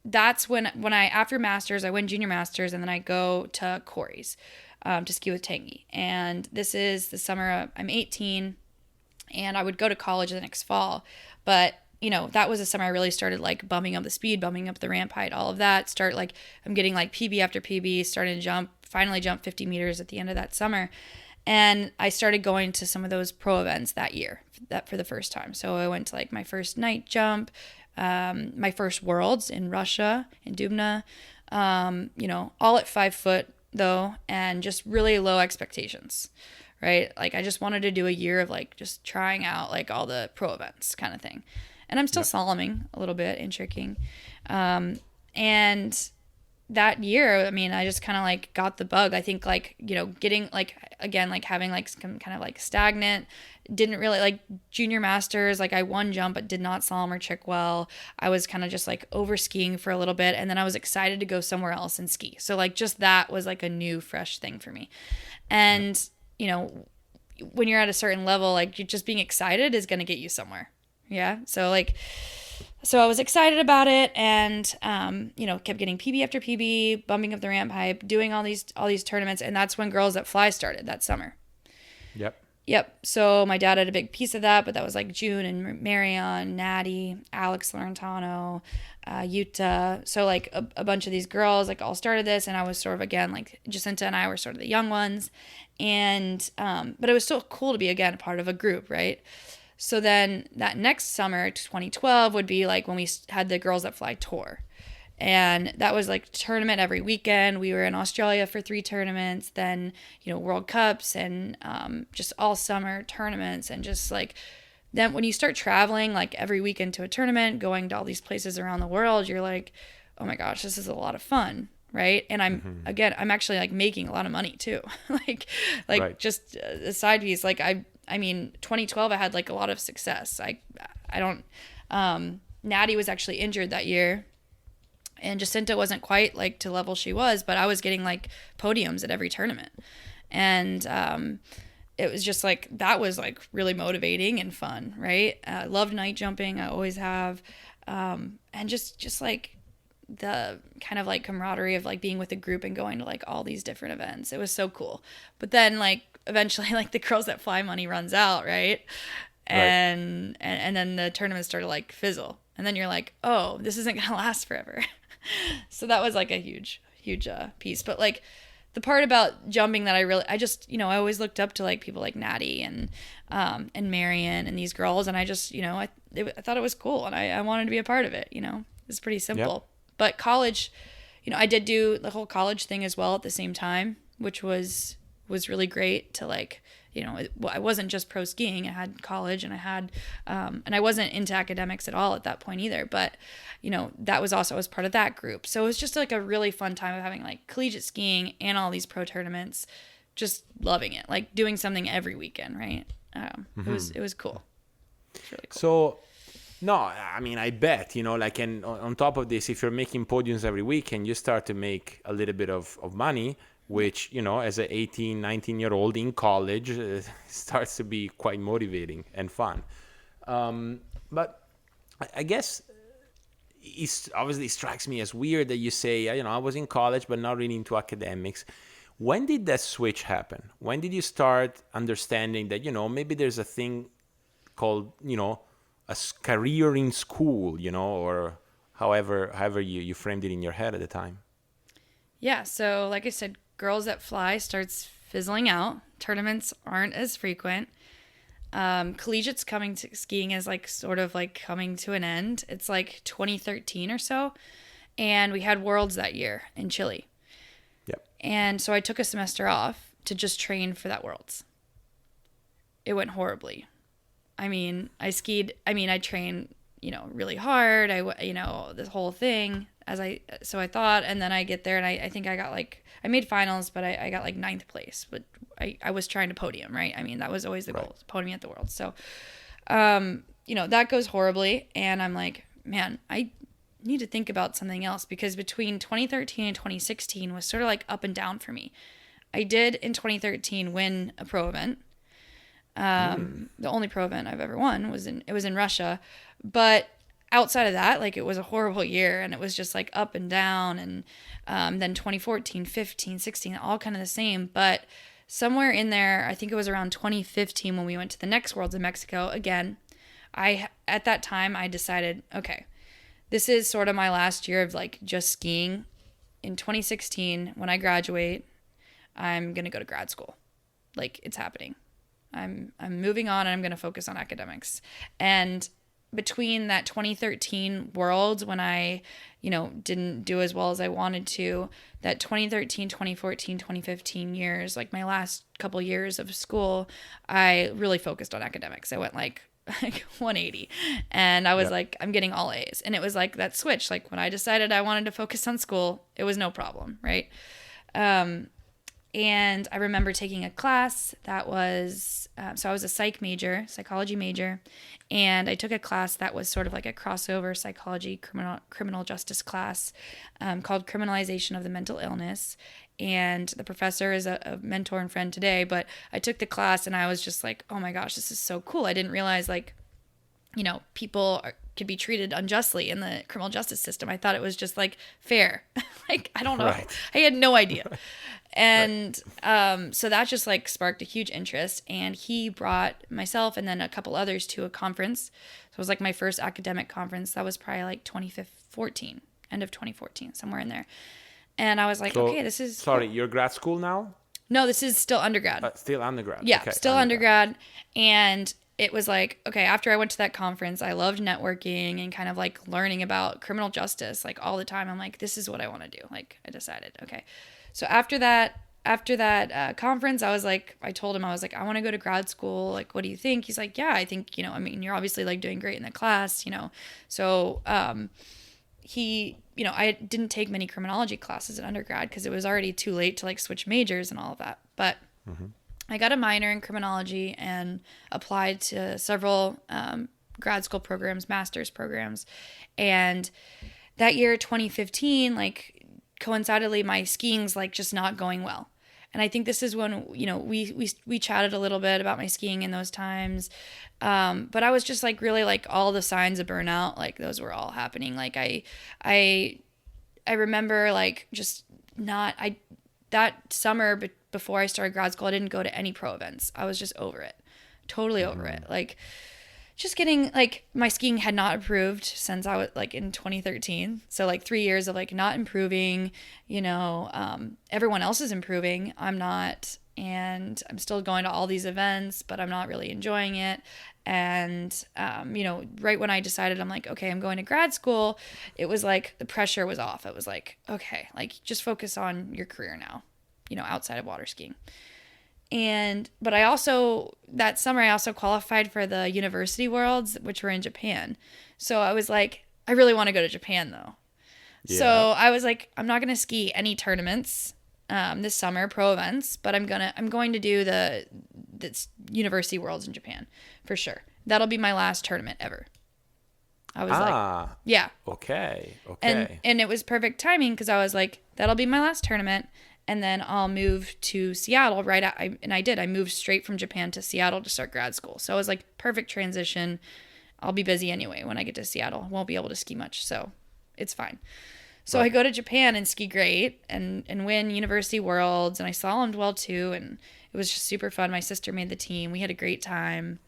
that's when I, after Masters, I win junior Masters, and then I go to Corey's to ski with Tanguy. And this is the summer I'm 18, and I would go to college the next fall. But, that was the summer I really started like bumping up the speed, bumping up the ramp height, all of that. I'm getting like PB after PB, starting to finally jump 50 meters at the end of that summer. And I started going to some of those pro events that year, for the first time. So I went to like my first night jump, my first worlds in Russia, in Dubna, all at 5 foot though, and just really low expectations, right? Like I just wanted to do a year of like just trying out like all the pro events kind of thing. And I'm still slaloming a little bit and tricking. And that year, I mean, I just kind of like got the bug. I think like, getting like, again, like having like some kind of like stagnant, didn't really like junior Masters. Like I won jump, but did not slalom or trick well. I was kind of just like over skiing for a little bit. And then I was excited to go somewhere else and ski. So like just that was like a new, fresh thing for me. And, when you're at a certain level, like just being excited is going to get you somewhere. Yeah. So I was excited about it, and kept getting PB after PB, bumping up the ramp height, doing all these tournaments, and that's when Girls That Fly started that summer. Yep. So my dad had a big piece of that, but that was like June and Marion, Natty, Alex Laurentano, Yuta. So like a bunch of these girls like all started this, and I was sort of, again, like Jacinta and I were sort of the young ones, and but it was still cool to be, again, a part of a group, right? So then that next summer, 2012, would be like when we had the Girls That Fly tour. And that was like tournament every weekend. We were in Australia for 3 tournaments, then, World Cups, and just all summer tournaments. And just like, then when you start traveling like every weekend to a tournament, going to all these places around the world, you're like, oh my gosh, this is a lot of fun. Right. And I'm actually like making a lot of money too. like right. Just a side piece. Like I mean, 2012, I had like a lot of success. I don't, Natty was actually injured that year, and Jacinta wasn't quite like to level she was, but I was getting like podiums at every tournament. And, it was just like, that was like really motivating and fun. Right. I loved night jumping. I always have. And just like the kind of like camaraderie of like being with a group and going to like all these different events. It was so cool. But then like eventually like the Girls That Fly money runs out, right? And then the tournaments start to like fizzle. And then you're like, oh, this isn't gonna last forever. So that was like a huge piece. But like the part about jumping that I just, I always looked up to like people like Natty and Marion and these girls, and I just, I thought it was cool, and I wanted to be a part of it. It's pretty simple. Yep. But college, I did do the whole college thing as well at the same time, which was was really great to like, I wasn't just pro skiing. I had college and I had, and I wasn't into academics at all at that point either. But, that was also as part of that group. So it was just like a really fun time of having like collegiate skiing and all these pro tournaments, just loving it, like doing something every weekend, right? It was cool. It's really cool. So, no, I mean, I bet, like, and on top of this, if you're making podiums every week and you start to make a little bit of money, which, as an 18, 19-year-old in college, starts to be quite motivating and fun. But I guess it obviously strikes me as weird that you say, I was in college, but not really into academics. When did that switch happen? When did you start understanding that, maybe there's a thing called, a career in school, or however you framed it in your head at the time? Yeah, so like I said, Girls That Fly starts fizzling out. Tournaments aren't as frequent. Collegiate's coming to skiing is like sort of like coming to an end. It's like 2013 or so. And we had Worlds that year in Chile. Yep. And so I took a semester off to just train for that Worlds. It went horribly. I trained, really hard. This whole thing so I thought, and then I get there and I think I got I made finals, but I got like 9th place, but I was trying to podium, right? I mean, that was always the goal, podium at the World. So, that goes horribly. And I'm like, man, I need to think about something else, because between 2013 and 2016 was sort of like up and down for me. I did in 2013 win a pro event. The only pro event I've ever won was in Russia, but outside of that, like, it was a horrible year, and it was just like up and down. And then 2014, 15, 16, all kind of the same. But somewhere in there, I think it was around 2015 when we went to the next Worlds in Mexico again. At that time I decided, okay, this is sort of my last year of like just skiing. In 2016, when I graduate, I'm gonna go to grad school. Like, it's happening. I'm moving on, and I'm going to focus on academics. And between that 2013 Worlds, when I, didn't do as well as I wanted to, that 2013, 2014, 2015 years, like my last couple years of school, I really focused on academics. I went like 180, and I was like, I'm getting all A's. And it was like that switch. Like, when I decided I wanted to focus on school, it was no problem, right? And I remember taking a class that was, so I was a psychology major, and I took a class that was sort of like a crossover psychology, criminal justice class called Criminalization of the Mental Illness. And the professor is a mentor and friend today, but I took the class and I was just like, oh my gosh, this is so cool. I didn't realize people could be treated unjustly in the criminal justice system. I thought it was just like fair. Like, I don't know. Right. I had no idea. And so that just like sparked a huge interest. And he brought myself and then a couple others to a conference. So it was like my first academic conference. That was probably like 2014, end of 2014, somewhere in there. And I was like, okay, this is... Sorry, you're grad school now? No, this is still undergrad. Still undergrad. Yeah, okay, still undergrad. And it was like, okay, after I went to that conference, I loved networking and kind of like learning about criminal justice like all the time. I'm like, this is what I want to do. Like, I decided, okay. So after that conference, I told him, I was like, I want to go to grad school. Like, what do you think? He's like, yeah, I think, you're obviously like doing great in the class, So he, I didn't take many criminology classes in undergrad because it was already too late to like switch majors and all of that. But I got a minor in criminology and applied to several grad school programs, master's programs. And that year, 2015, like, coincidentally, my skiing's like just not going well. And I think this is when, we chatted a little bit about my skiing in those times. But I was just like really like all the signs of burnout, like those were all happening. Like I remember like just that summer before I started grad school, I didn't go to any pro events. I was just over it, totally over it. Like, just getting, like, my skiing had not improved since I was, like, in 2013. So, like, 3 years of, like, not improving, everyone else is improving. I'm not, and I'm still going to all these events, but I'm not really enjoying it. And, right when I decided, I'm like, okay, I'm going to grad school, it was like the pressure was off. It was like, okay, like, just focus on your career now, outside of water skiing. But I also, that summer, I also qualified for the university worlds, which were in Japan. So I was like, I really want to go to Japan though. So Yeah. I was like, I'm not going to ski any tournaments this summer, pro events, but I'm going to do the university worlds in Japan for sure. That'll be my last tournament ever. I was like, yeah. Okay. And it was perfect timing because I was like, that'll be my last tournament, and then I'll move to Seattle and I did. I moved straight from Japan to Seattle to start grad school. So I was like, perfect transition. I'll be busy anyway when I get to Seattle. Won't be able to ski much, so it's fine. So I go to Japan and ski great and win university worlds, and I slalomed well too, and it was just super fun. My sister made the team. We had a great time.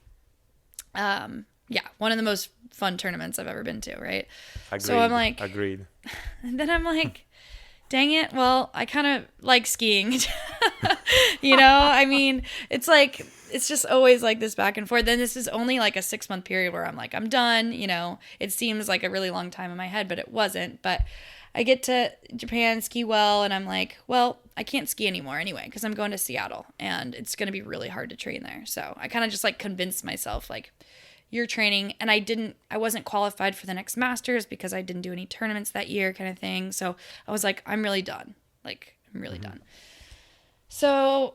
Yeah, one of the most fun tournaments I've ever been to, right? Agreed. So I'm like, agreed. And then I'm like, dang it. Well, I kind of like skiing. I mean, it's like, it's just always like this back and forth. Then this is only like a 6-month period where I'm like, I'm done. It seems like a really long time in my head, but it wasn't. But I get to Japan, ski well, and I'm like, well, I can't ski anymore anyway because I'm going to Seattle and it's going to be really hard to train there. So I kind of just like convinced myself like, you're training, and I wasn't qualified for the next Masters because I didn't do any tournaments that year kind of thing. So I was like, I'm really done. Like, I'm really done. So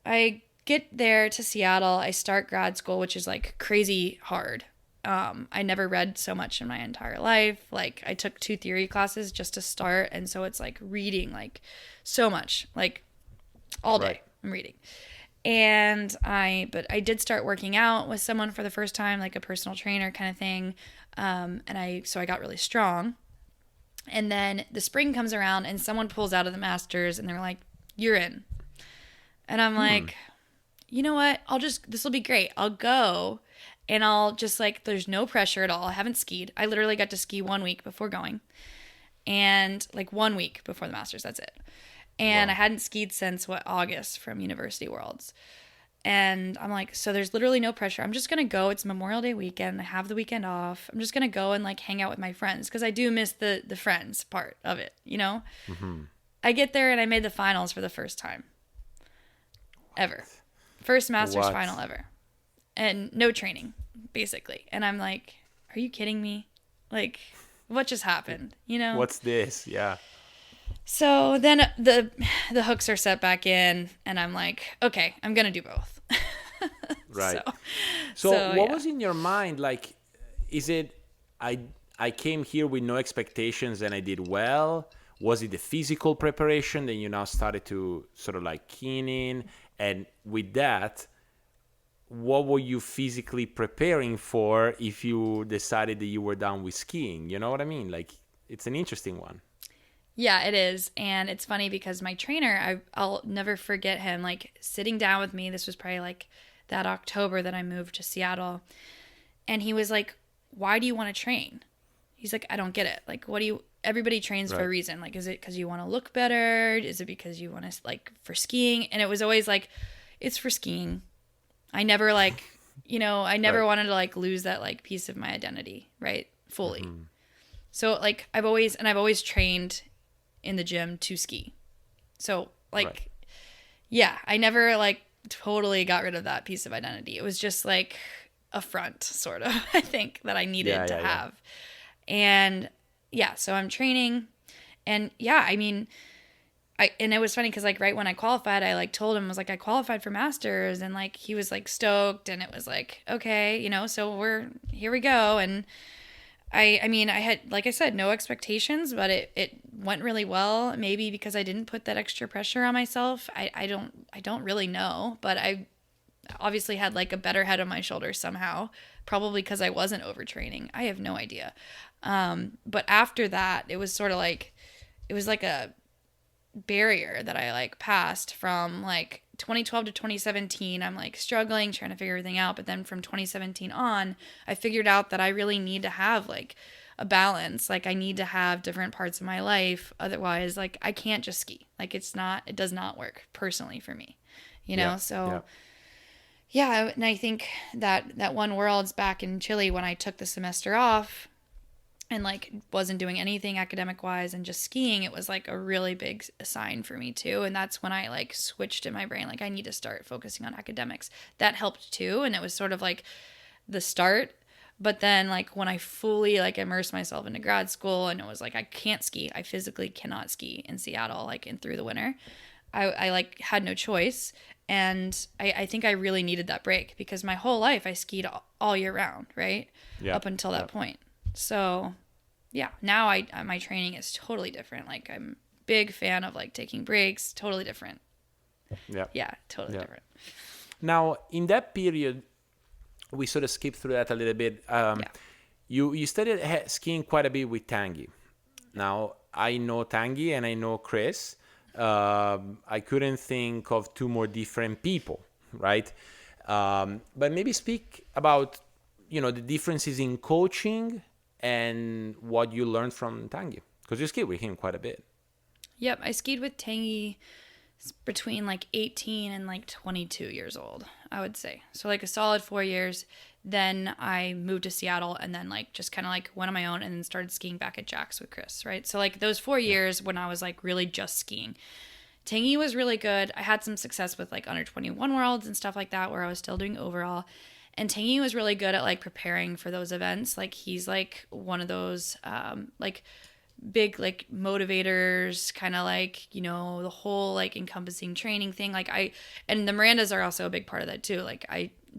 I get there to Seattle. I start grad school, which is like crazy hard. I never read so much in my entire life. Like, I took 2 theory classes just to start. And so it's like reading like so much, like all day. Right. I'm reading. But I did start working out with someone for the first time, like a personal trainer kind of thing. So I got really strong. And then the spring comes around and someone pulls out of the Masters and they're like, you're in. And I'm like, you know what? This will be great. I'll go and I'll just like, there's no pressure at all. I haven't skied. I literally got to ski 1 week before going, and like 1 week before the Masters. That's it. And wow. I hadn't skied since August from University Worlds. And I'm like, so there's literally no pressure. I'm just going to go. It's Memorial Day weekend. I have the weekend off. I'm just going to go and like hang out with my friends because I do miss the friends part of it, Mm-hmm. I get there and I made the finals for the first time ever. First Masters final ever. And no training, basically. And I'm like, are you kidding me? Like, what just happened? What's this? Yeah. So then the hooks are set back in, and I'm like, okay, I'm going to do both. Right. So what was in your mind? Like, is it, I came here with no expectations and I did well? Was it the physical preparation? Then you now started to sort of like keen in. And with that, what were you physically preparing for if you decided that you were done with skiing? You know what I mean? Like, it's an interesting one. Yeah, it is. And it's funny because my trainer, I'll never forget him, like sitting down with me. This was probably like that October that I moved to Seattle. And he was like, why do you want to train? He's like, I don't get it. Like, everybody trains for a reason. Like, is it because you want to look better? Is it because you want to, like, for skiing? And it was always like, it's for skiing. I never like, I never wanted to like lose that like piece of my identity, right? Fully. Mm-hmm. So like, I've always trained in the gym to ski. So like, yeah, I never like totally got rid of that piece of identity. It was just like a front sort of, I think, that I needed to have. And yeah, so I'm training, and yeah, I mean, and it was funny because like right when I qualified, I like told him, I was like, I qualified for Masters, and like he was like stoked, and it was like, okay, so here we go. And I mean, I had, like I said, no expectations, but it went really well. Maybe because I didn't put that extra pressure on myself. I don't really know, but I obviously had like a better head on my shoulders somehow, probably because I wasn't overtraining. I have no idea. But after that, it was sort of like, it was like a barrier that I like passed from like 2012 to 2017. I'm like struggling, trying to figure everything out. But then from 2017 on, I figured out that I really need to have like a balance. Like I need to have different parts of my life. Otherwise, like I can't just ski. Like it does not work personally for me, So and I think that one Worlds back in Chile when I took the semester off, and like wasn't doing anything academic wise, and just skiing, it was like a really big sign for me too. And that's when I like switched in my brain, like I need to start focusing on academics. That helped too. And it was sort of like the start. But then like when I fully like immersed myself into grad school, and it was like I can't ski, I physically cannot ski in Seattle like in through the winter. I like had no choice. And I think I really needed that break, because my whole life I skied all year round, right? Yeah. Up until that point. So yeah, now my training is totally different. Like I'm big fan of like taking breaks, totally different. Yeah, totally different. Now, in that period, we sort of skipped through that a little bit. You studied skiing quite a bit with Tanguy. Now, I know Tanguy and I know Chris. I couldn't think of two more different people, right? But maybe speak about, the differences in coaching and what you learned from Tanguy, because you skied with him quite a bit. Yep, I skied with Tanguy between like 18 and like 22 years old, I would say. So like a solid 4 years. Then I moved to Seattle, and then like just kind of like went on my own, and then started skiing back at Jack's with Chris, right? So like those 4 years when I was like really just skiing, Tanguy was really good. I had some success with like under 21 worlds and stuff like that, where I was still doing overall. And Tanguy was really good at like preparing for those events. Like he's like one of those like big like motivators, kind of like, the whole like encompassing training thing. And the Mirandas are also a big part of that too. Like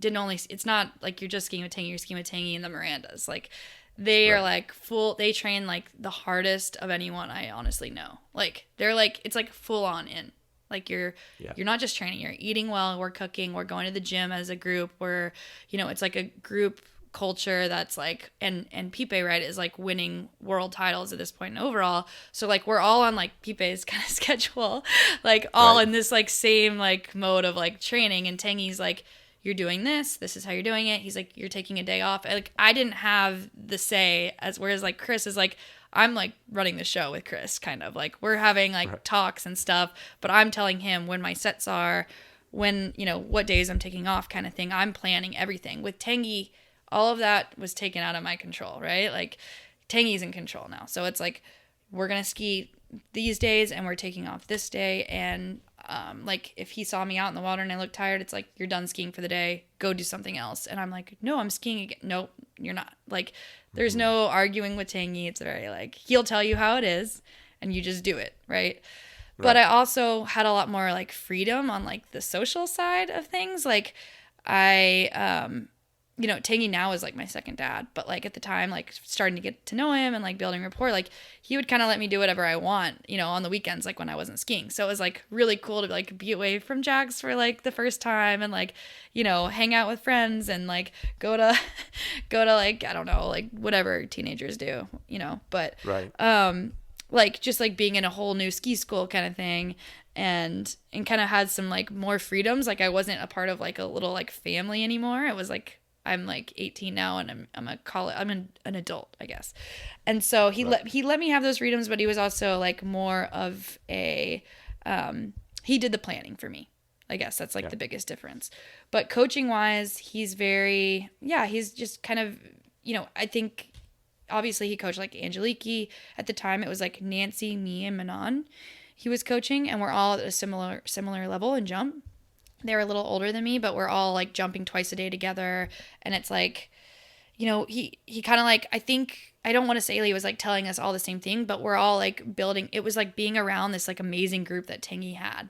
it's not like you're just skiing with Tanguy, you're skiing with Tanguy and the Mirandas. Like they are like they train like the hardest of anyone I honestly know. Like they're like, it's like full on in. Like you're not just training, you're eating well, we're cooking, we're going to the gym as a group, it's like a group culture that's like, and Pipe, right, is like winning world titles at this point in overall. So like we're all on like Pipe's kind of schedule, like all in this like same like mode of like training. And Tanguy's like, you're doing this is how you're doing it. He's like, you're taking a day off. Like I didn't have the say, whereas like Chris is like, I'm like running the show with Chris, kind of like we're having like talks and stuff, but I'm telling him when my sets are, when, what days I'm taking off, kind of thing. I'm planning everything. With Tanguy, all of that was taken out of my control, right? Like Tanguy's in control now. So it's like, we're going to ski these days and we're taking off this day. And like if he saw me out in the water and I looked tired, it's like, you're done skiing for the day, go do something else. And I'm like, no, I'm skiing again. No, you're not. Like there's no arguing with Tanguy. It's very like, he'll tell you how it is and you just do it, right? But I also had a lot more like freedom on like the social side of things. Like Tanguy now is like my second dad, but like at the time, like starting to get to know him and like building rapport, like he would kind of let me do whatever I want, on the weekends, like when I wasn't skiing. So it was like really cool to like be away from Jags for like the first time and like, hang out with friends and like go to like, I don't know, like whatever teenagers do, but like just like being in a whole new ski school kind of thing. And kind of had some like more freedoms. Like I wasn't a part of like a little like family anymore. It was like, I'm like 18 now and I'm an adult, I guess. And so he let me have those freedoms, but he was also like more of a, he did the planning for me. I guess that's like the biggest difference. But coaching wise, he's he's just kind of, I think obviously he coached like Angeliki. At the time it was like Nancy, me, and Manon he was coaching, and we're all at a similar level in jump. They were a little older than me, but we're all like jumping twice a day together. And it's like, he kind of like, I think, I don't want to say he was like telling us all the same thing, but we're all like building, it was like being around this like amazing group that Tanguy had.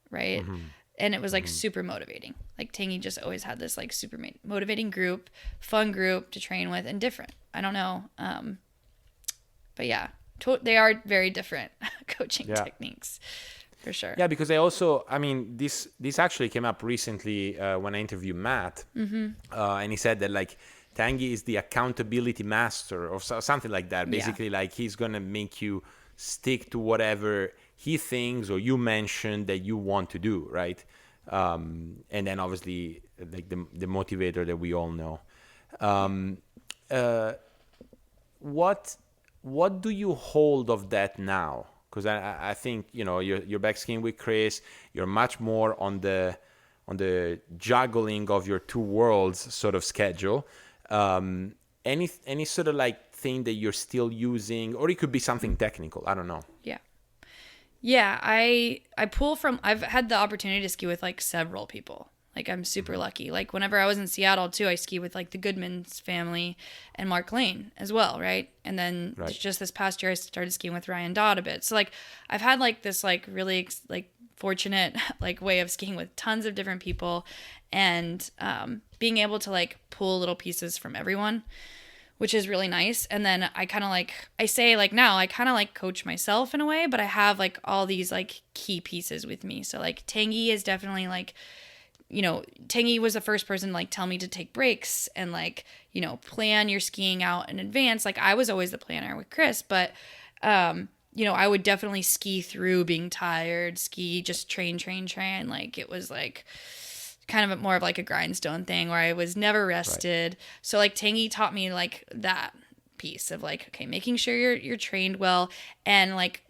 Right. Mm-hmm. And it was like super motivating. Like Tanguy just always had this like super motivating group, fun group to train with, and different. I don't know. But yeah, they are very different coaching techniques. For sure. Yeah, because this actually came up recently when I interviewed Matt, and he said that like Tanguy is the accountability master or something like that. Basically, like he's gonna make you stick to whatever he thinks or you mentioned that you want to do, right? And then obviously like the motivator that we all know. What do you hold of that now? Because I think you're back skiing with Chris. You're much more on the juggling of your two worlds sort of schedule. Any sort of like thing that you're still using, or it could be something technical. I don't know. Yeah. Yeah, I pull from, I've had the opportunity to ski with like several people. Like I'm super lucky. Like whenever I was in Seattle too, I ski with like the Goodman's family and Mark Lane as well, right? And then just this past year, I started skiing with Ryan Dodd a bit. So like I've had like this like really like fortunate like way of skiing with tons of different people, and being able to like pull little pieces from everyone, which is really nice. And then I kind of like, I say like now, I kind of like coach myself in a way, but I have like all these like key pieces with me. So like Tanguy is definitely like, you know, Tanguy was the first person to like tell me to take breaks and like, you know, plan your skiing out in advance. Like I was always the planner with Chris, but, you know, I would definitely ski through being tired, ski, just train. Like it was like kind of more of like a grindstone thing where I was never rested. Right. So like Tanguy taught me like that piece of like, okay, making sure you're trained well, and like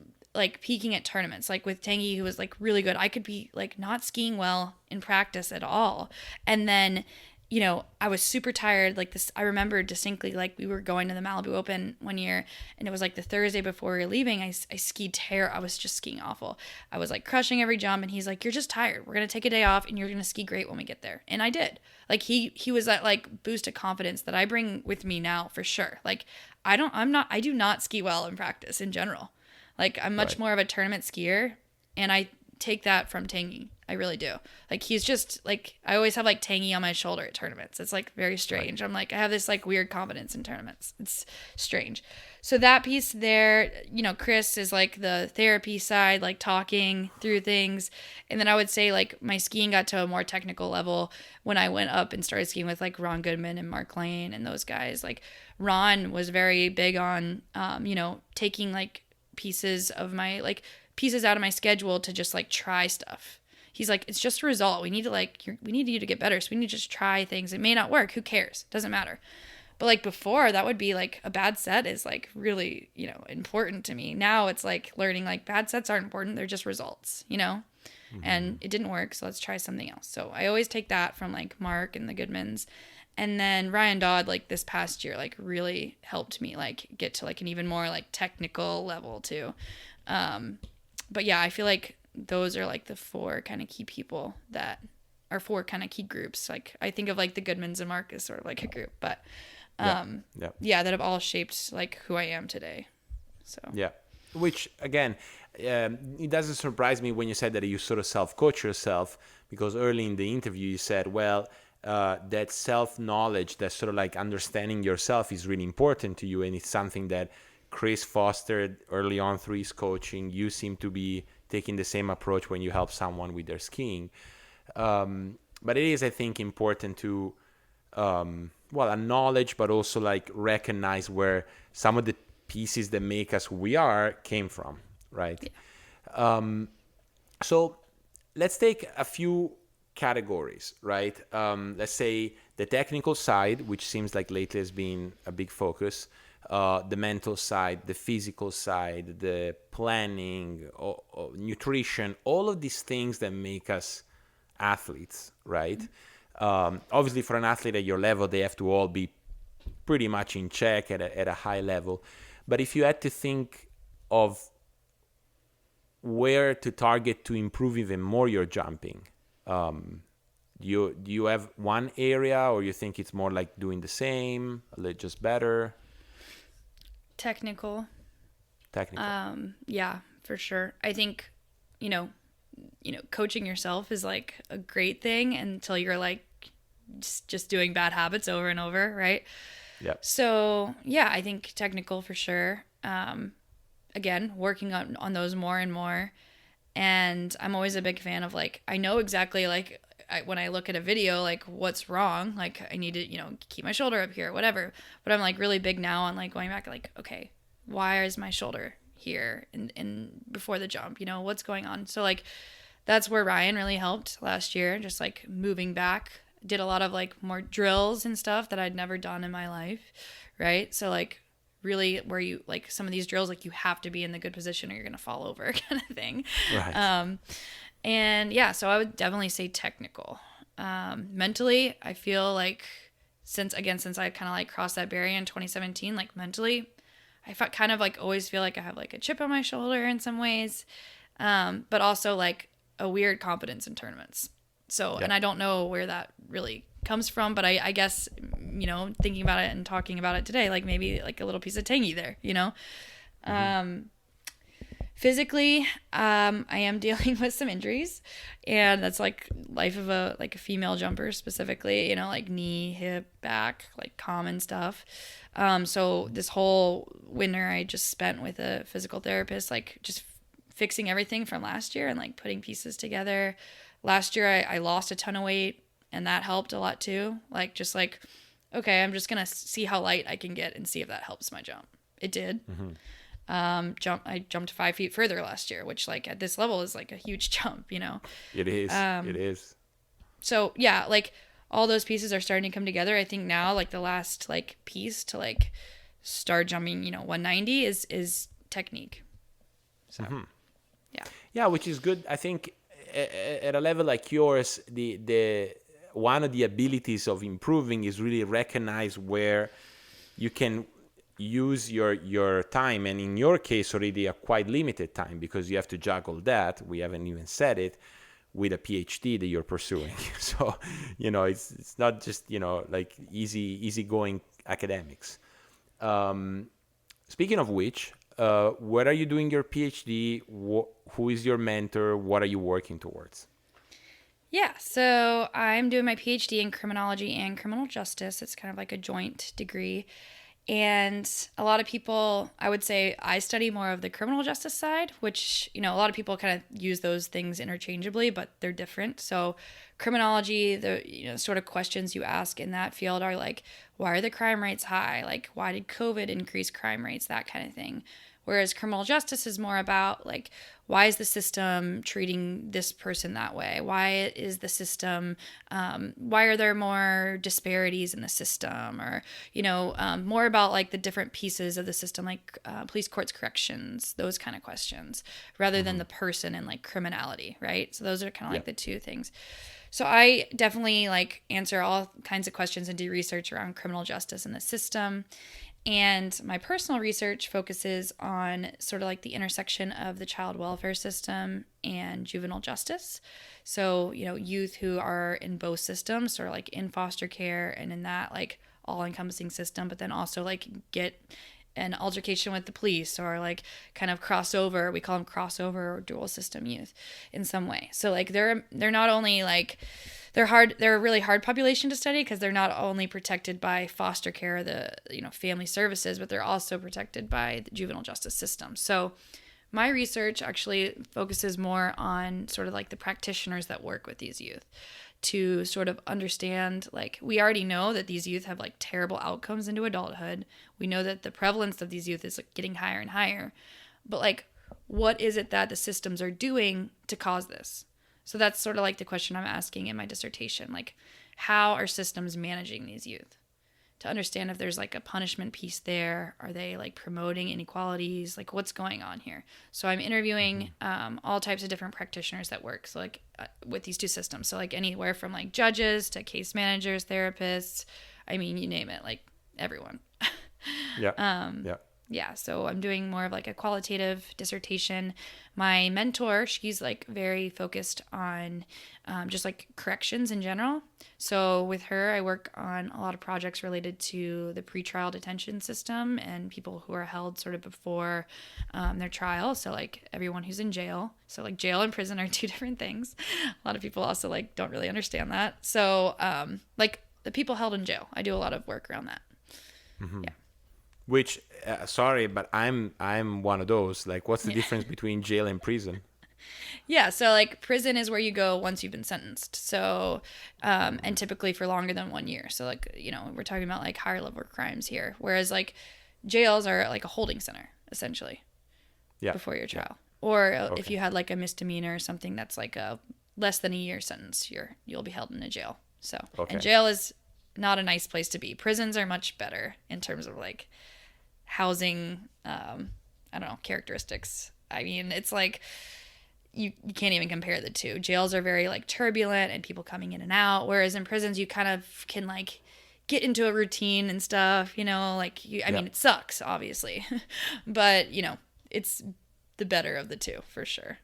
peaking at tournaments. Like with Tanguy, who was like really good, I could be like not skiing well in practice at all. And then, you know, I was super tired. Like this, I remember distinctly, like we were going to the Malibu Open one year, and it was like the Thursday before we were leaving. I skied I was just skiing awful. I was like crushing every jump, and he's like, "You're just tired. We're going to take a day off and you're going to ski great when we get there." And I did. Like he was that like boost of confidence that I bring with me now for sure. Like I do not ski well in practice in general. Like I'm much more of a tournament skier, and I take that from Tanguy. I really do. Like he's just like, I always have like Tanguy on my shoulder at tournaments. It's like very strange. Right. I'm like, I have this like weird confidence in tournaments. It's strange. So that piece there, you know, Chris is like the therapy side, like talking through things. And then I would say like my skiing got to a more technical level when I went up and started skiing with like Ron Goodman and Mark Lane and those guys. Like Ron was very big on, you know, taking like pieces out of my schedule to just like try stuff. He's like, it's just a result. We need you to get better. So we need to just try things. It may not work. Who cares? Doesn't matter. But like before, that would be like a bad set is like really, you know, important to me. Now it's like learning like bad sets aren't important. They're just results, you know? Mm-hmm. And it didn't work. So let's try something else. So I always take that from like Mark and the Goodmans. And then Ryan Dodd, like this past year, like really helped me like get to like an even more like technical level too. But yeah, I feel like those are like the four kind of key people that are four kind of key groups. Like I think of like the Goodmans and Mark as sort of like a group, but yeah, that have all shaped like who I am today. So yeah, which again, it doesn't surprise me when you said that you sort of self-coach yourself, because early in the interview you said, well, that self-knowledge, that sort of like understanding yourself is really important to you, and it's something that Chris fostered early on through his coaching. You seem to be taking the same approach when you help someone with their skiing. But it is, I think, important to, acknowledge, but also like recognize where some of the pieces that make us who we are came from, right? Yeah. So let's take a few categories, right? Let's say the technical side, which seems like lately has been a big focus. The mental side, the physical side, the planning, nutrition, all of these things that make us athletes, right? Mm-hmm. Obviously, for an athlete at your level, they have to all be pretty much in check at a high level. But if you had to think of where to target to improve even more your jumping, do you have one area, or you think it's more like doing the same, just better? Technical. Yeah, for sure. I think, you know, coaching yourself is like a great thing until you're like just doing bad habits over and over, right? Yeah. So yeah, I think technical for sure. Again, working on those more and more. And I'm always a big fan of like, I know exactly like when I look at a video, like what's wrong, like I need to, keep my shoulder up here, whatever. But I'm like really big now on like going back, like, okay, why is my shoulder here in before the jump? What's going on? So like, that's where Ryan really helped last year. Just like moving back, did a lot of like more drills and stuff that I'd never done in my life. Right. So like really where you like some of these drills, like you have to be in the good position or you're going to fall over kind of thing. Right. And yeah, so I would definitely say technical. Mentally, I feel like since I kind of like crossed that barrier in 2017, like mentally, I kind of like always feel like I have like a chip on my shoulder in some ways, but also like a weird confidence in tournaments. So, and I don't know where that really comes from, but I guess, you know, thinking about it and talking about it today, like maybe like a little piece of tangy there, you know? Physically, I am dealing with some injuries, and that's like life of a female jumper specifically, you know, like knee, hip, back, like common stuff. So this whole winter I just spent with a physical therapist, like just fixing everything from last year and like putting pieces together. Last year I lost a ton of weight, and that helped a lot too. Like just like, okay, I'm just gonna see how light I can get and see if that helps my jump. It did. I jumped 5 feet further last year, which like at this level is like a huge jump, you know? It is. It is. So yeah, like all those pieces are starting to come together. I think now like the last like piece to like start jumping, you know, 190 is technique. So yeah, which is good. I think at a level like yours, the one of the abilities of improving is really recognize where you can use your time, and in your case already a quite limited time, because you have to juggle that, we haven't even said it, with a PhD that you're pursuing. So, you know, it's not just, you know, like easy going academics. Speaking of which, where are you doing your PhD? Who is your mentor? What are you working towards? Yeah, so I'm doing my PhD in Criminology and Criminal Justice. It's kind of like a joint degree. And a lot of people, I would say I study more of the criminal justice side, which, you know, a lot of people kind of use those things interchangeably, but they're different. So criminology, the, you know, sort of questions you ask in that field are like, why are the crime rates high? Like, why did COVID increase crime rates? That kind of thing. Whereas criminal justice is more about like, why is the system treating this person that way? Why is the system, why are there more disparities in the system? Or, you know, more about like the different pieces of the system, like police, courts, corrections, those kind of questions, rather than the person and like criminality, right? So those are kind of like the two things. So I definitely like answer all kinds of questions and do research around criminal justice and the system. And my personal research focuses on sort of like the intersection of the child welfare system and juvenile justice. So, you know, youth who are in both systems, sort of like in foster care and in that like all-encompassing system, but then also like get an altercation with the police or like kind of crossover. We call them crossover or dual system youth in some way. So like they're not only like they're a really hard population to study because they're not only protected by foster care, the, you know, family services, but they're also protected by the juvenile justice system. So my research actually focuses more on sort of like the practitioners that work with these youth to sort of understand, like, we already know that these youth have like terrible outcomes into adulthood. We know that the prevalence of these youth is like getting higher and higher, but like, what is it that the systems are doing to cause this? So that's sort of like the question I'm asking in my dissertation. Like, how are systems managing these youth? To understand if there's like a punishment piece there. Are they like promoting inequalities? Like, what's going on here? So I'm interviewing all types of different practitioners that work. So like with these two systems. So like anywhere from like judges to case managers, therapists. I mean, you name it, like everyone. Yeah, so I'm doing more of like a qualitative dissertation. My mentor, she's like very focused on just like corrections in general. So with her, I work on a lot of projects related to the pretrial detention system and people who are held sort of before their trial. So like everyone who's in jail. So like jail and prison are two different things. A lot of people also like don't really understand that. So like the people held in jail, I do a lot of work around that. Yeah. Which, sorry, but I'm one of those. Like, what's the difference between jail and prison? Yeah, so like prison is where you go once you've been sentenced. So, and typically for longer than 1 year. So like, you know, we're talking about like higher level crimes here. Whereas like jails are like a holding center, essentially, before your trial. Or if you had like a misdemeanor or something that's like a less than a year sentence, you'll be held in a jail. So, and jail is not a nice place to be. Prisons are much better in terms of like housing, I don't know, characteristics. I mean, it's like you can't even compare the two. Jails are very like turbulent and people coming in and out, whereas in prisons you kind of can like get into a routine and stuff, like I Yeah. mean, it sucks, obviously, but it's the better of the two for sure.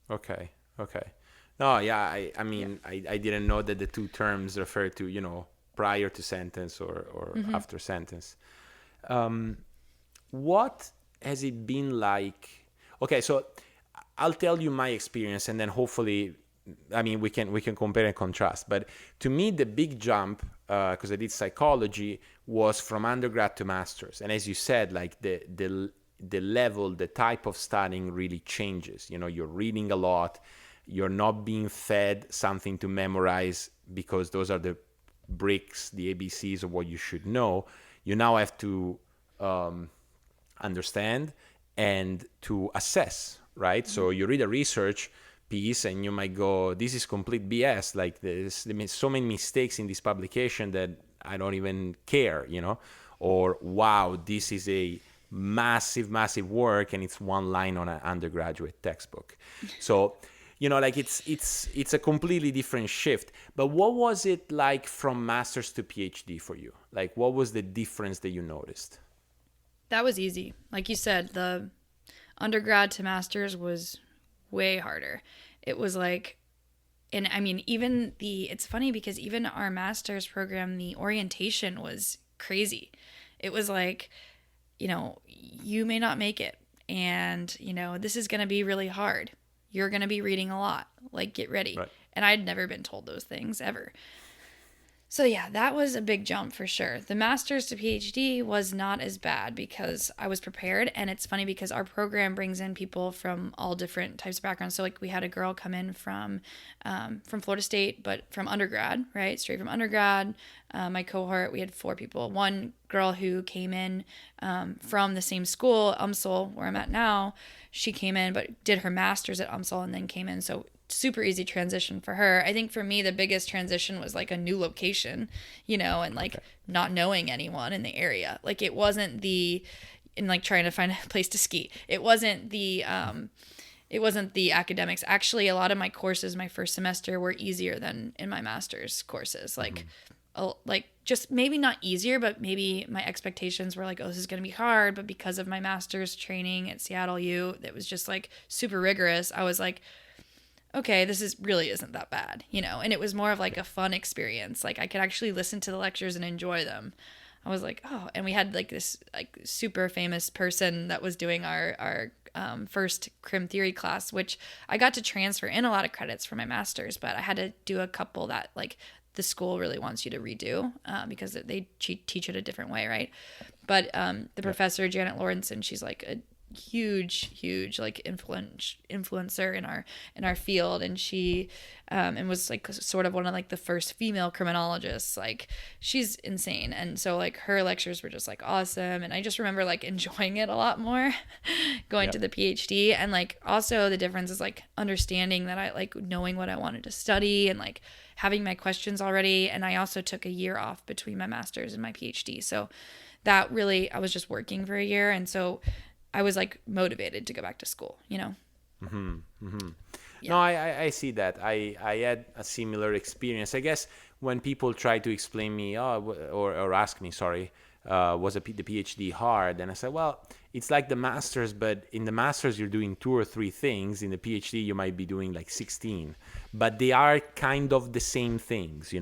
Okay. Okay. No, yeah, I Yeah. mean, I didn't know that the two terms refer to, prior to sentence or Hmm. after sentence. Um, what has it been like? Okay, so I'll tell you my experience, and then hopefully, I mean, we can compare and contrast. But to me, the big jump, because I did psychology, was from undergrad to masters. And as you said, like the level, the type of studying really changes. You're reading a lot. You're not being fed something to memorize because those are the bricks, the ABCs of what you should know. You now have to um, understand and to assess, right? So you read a research piece and you might go, this is complete BS. Like there's so many mistakes in this publication that I don't even care, or wow, this is a massive, massive work and it's one line on an undergraduate textbook. So, like it's a completely different shift. But what was it like from master's to PhD for you? Like what was the difference that you noticed? That was easy. Like you said, the undergrad to master's was way harder. It was like, and I mean, it's funny because even our master's program, the orientation was crazy. It was like, you may not make it. And, this is going to be really hard. You're going to be reading a lot. Like, get ready. Right. And I'd never been told those things ever. So yeah, that was a big jump for sure. The master's to PhD was not as bad because I was prepared, and it's funny because our program brings in people from all different types of backgrounds. So like we had a girl come in from Florida State, but from undergrad, right, straight from undergrad. My cohort, we had 4 people. One girl who came in from the same school, UMSL, where I'm at now. She came in, but did her master's at UMSL and then came in. So super easy transition for her. I think for me, the biggest transition was like a new location, and like not knowing anyone in the area. Like it wasn't in like trying to find a place to ski. It wasn't the academics. Actually, a lot of my courses my first semester were easier than in my master's courses. Like just maybe not easier, but maybe my expectations were like, oh, this is going to be hard. But because of my master's training at Seattle U, that was just like super rigorous. I was like, okay, really isn't that bad, and it was more of like a fun experience. Like I could actually listen to the lectures and enjoy them. I was like, oh, and we had like this like super famous person that was doing our first crim theory class, which I got to transfer in a lot of credits for my master's, but I had to do a couple that like the school really wants you to redo because they teach it a different way, right? But the professor, Janet Lawrenson, she's like a huge like influencer in our field, and she and was like sort of one of like the first female criminologists. Like she's insane, and so like her lectures were just like awesome, and I just remember like enjoying it a lot more going to the PhD. And like also the difference is like understanding that I like knowing what I wanted to study and like having my questions already. And I also took a year off between my master's and my PhD, so that really, I was just working for a year, and so I was like motivated to go back to school. Mm-hmm. Mm-hmm. Yeah. No, I see that. I had a similar experience. I guess when people try to explain me, or ask me, sorry, was the PhD hard? And I said, well, it's like the master's, but in the master's you're doing 2 or 3 things. In the PhD you might be doing like 16, but they are kind of the same things.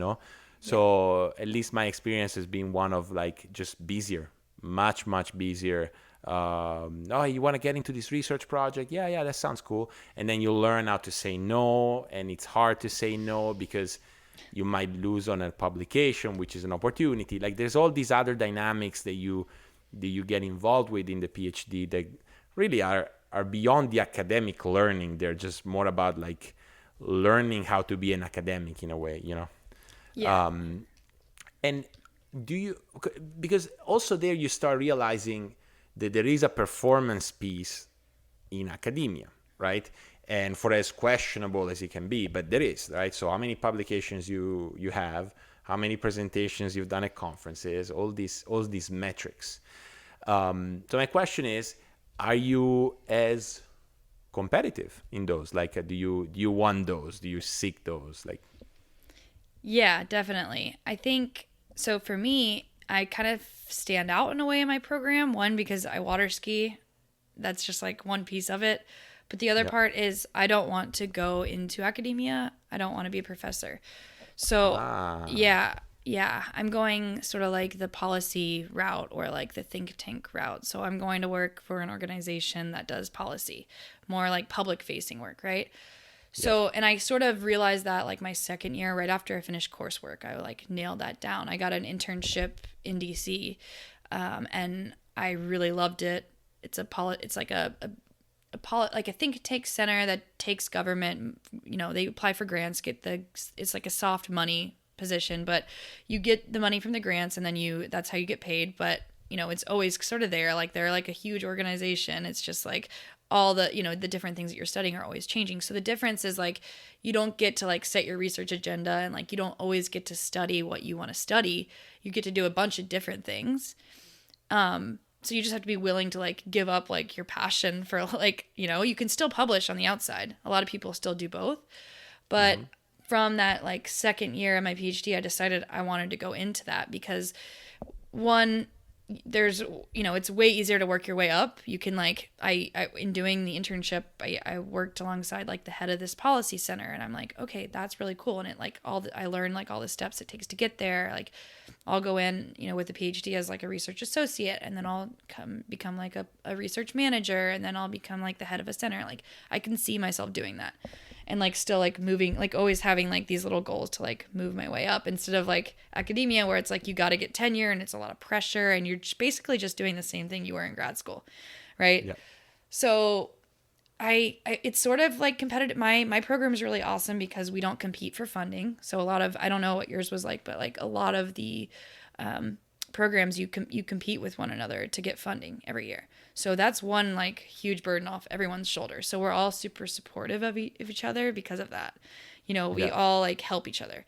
So at least my experience has been one of like just busier, much busier. Oh, you want to get into this research project? Yeah, that sounds cool. And then you learn how to say no, and it's hard to say no because you might lose on a publication, which is an opportunity. Like there's all these other dynamics that you get involved with in the PhD that really are beyond the academic learning. They're just more about like learning how to be an academic in a way. Yeah. And do you, because also there you start realizing that there is a performance piece in academia, right? And for as questionable as it can be, but there is, right? So how many publications you have, how many presentations you've done at conferences, all these metrics. So my question is, are you as competitive in those? Like, do you want those? Do you seek those? Like, Yeah, definitely. I think So for me, I kind of stand out in a way in my program. One, because I water ski. That's just like one piece of it. But the other Yeah. part is I don't want to go into academia. I don't want to be a professor. So Ah, yeah, I'm going sort of like the policy route or like the think tank route. So I'm going to work for an organization that does policy, more like public facing work, right? yeah. So, and I sort of realized that like my second year, right after I finished coursework, I like nailed that down. I got an internship in DC, and I really loved it. It's like like a think tank center that takes government, they apply for grants, it's like a soft money position, but you get the money from the grants and then that's how you get paid. But, it's always sort of there. Like they're like a huge organization. It's just like all the, the different things that you're studying are always changing. So the difference is like, you don't get to like set your research agenda and like, you don't always get to study what you want to study. You get to do a bunch of different things. So you just have to be willing to like give up like your passion for like, you can still publish on the outside. A lot of people still do both. But from that like second year of my PhD, I decided I wanted to go into that because one, there's, it's way easier to work your way up. You can like, I in doing the internship, I worked alongside like the head of this policy center, and I'm like, okay, that's really cool. And it like I learned like all the steps it takes to get there. Like I'll go in, with a PhD as like a research associate, and then I'll become like a research manager, and then I'll become like the head of a center. Like I can see myself doing that. And like still like moving, like always having like these little goals to like move my way up, instead of like academia where it's like you got to get tenure and it's a lot of pressure and you're basically just doing the same thing you were in grad school, right? Yeah. So I it's sort of like competitive. My program is really awesome because we don't compete for funding. So a lot of, I don't know what yours was like, but like a lot of the programs you compete with one another to get funding every year. So that's one like huge burden off everyone's shoulders. So we're all super supportive of each other because of that. We Yeah. all like help each other.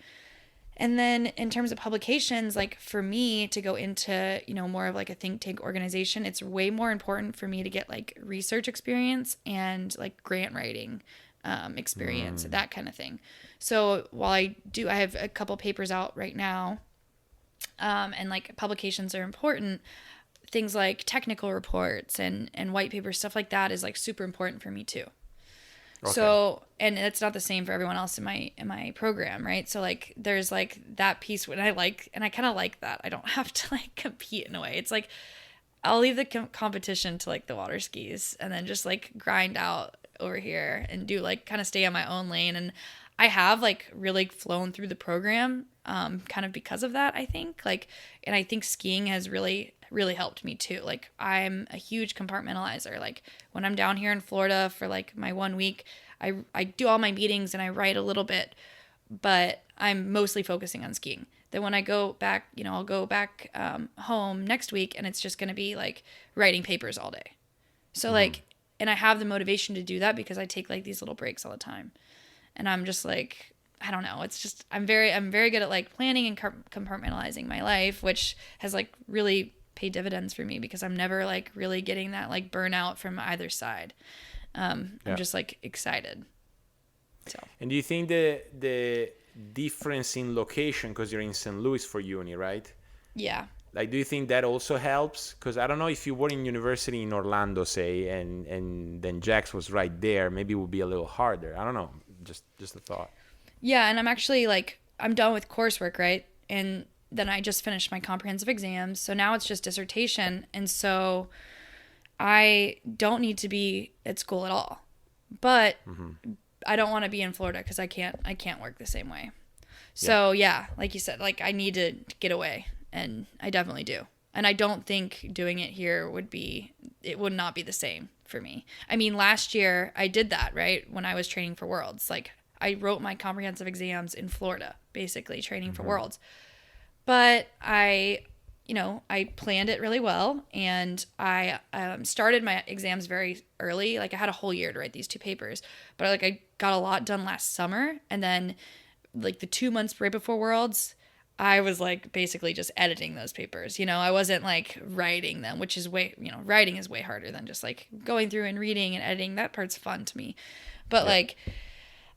And then in terms of publications, like for me to go into, more of like a think tank organization, it's way more important for me to get like research experience and like grant writing experience, that kind of thing. So while I have a couple papers out right now, and like publications are important, things like technical reports and white papers, stuff like that is like super important for me too. Okay. So, and it's not the same for everyone else in my program, right? So like there's like that piece when I kind of like that. I don't have to like compete in a way. It's like I'll leave the competition to like the water skis and then just like grind out over here and do like kind of stay on my own lane. And I have like really flown through the program kind of because of that, I think. Like, and I think skiing has really helped me too. Like I'm a huge compartmentalizer. Like when I'm down here in Florida for like my 1 week, I do all my meetings and I write a little bit, but I'm mostly focusing on skiing. Then when I go back, I'll go back home next week and it's just going to be like writing papers all day. So like, and I have the motivation to do that because I take like these little breaks all the time. And I'm just like, I don't know. It's just, I'm very good at like planning and compartmentalizing my life, which has like really paid dividends for me because I'm never like really getting that like burnout from either side. I'm just like excited. So. And do you think the difference in location, because you're in St. Louis for uni, right? Yeah. Like, do you think that also helps? Because I don't know, if you were in university in Orlando, say, and then Jax was right there, maybe it would be a little harder. I don't know. Just a thought. Yeah, and I'm actually like, I'm done with coursework, right? And then I just finished my comprehensive exams. So now it's just dissertation. And so I don't need to be at school at all. But I don't want to be in Florida because I can't work the same way. So yeah, like you said, like I need to get away, and I definitely do. And I don't think doing it here would not be the same for me. I mean, last year I did that, right? When I was training for Worlds, like I wrote my comprehensive exams in Florida, basically training for Worlds. But I planned it really well, and I started my exams very early. Like I had a whole year to write these 2 papers, but I got a lot done last summer, and then like the 2 months right before Worlds, I was like basically just editing those papers. I wasn't like writing them, which is writing is way harder than just like going through and reading and editing. That part's fun to me, but like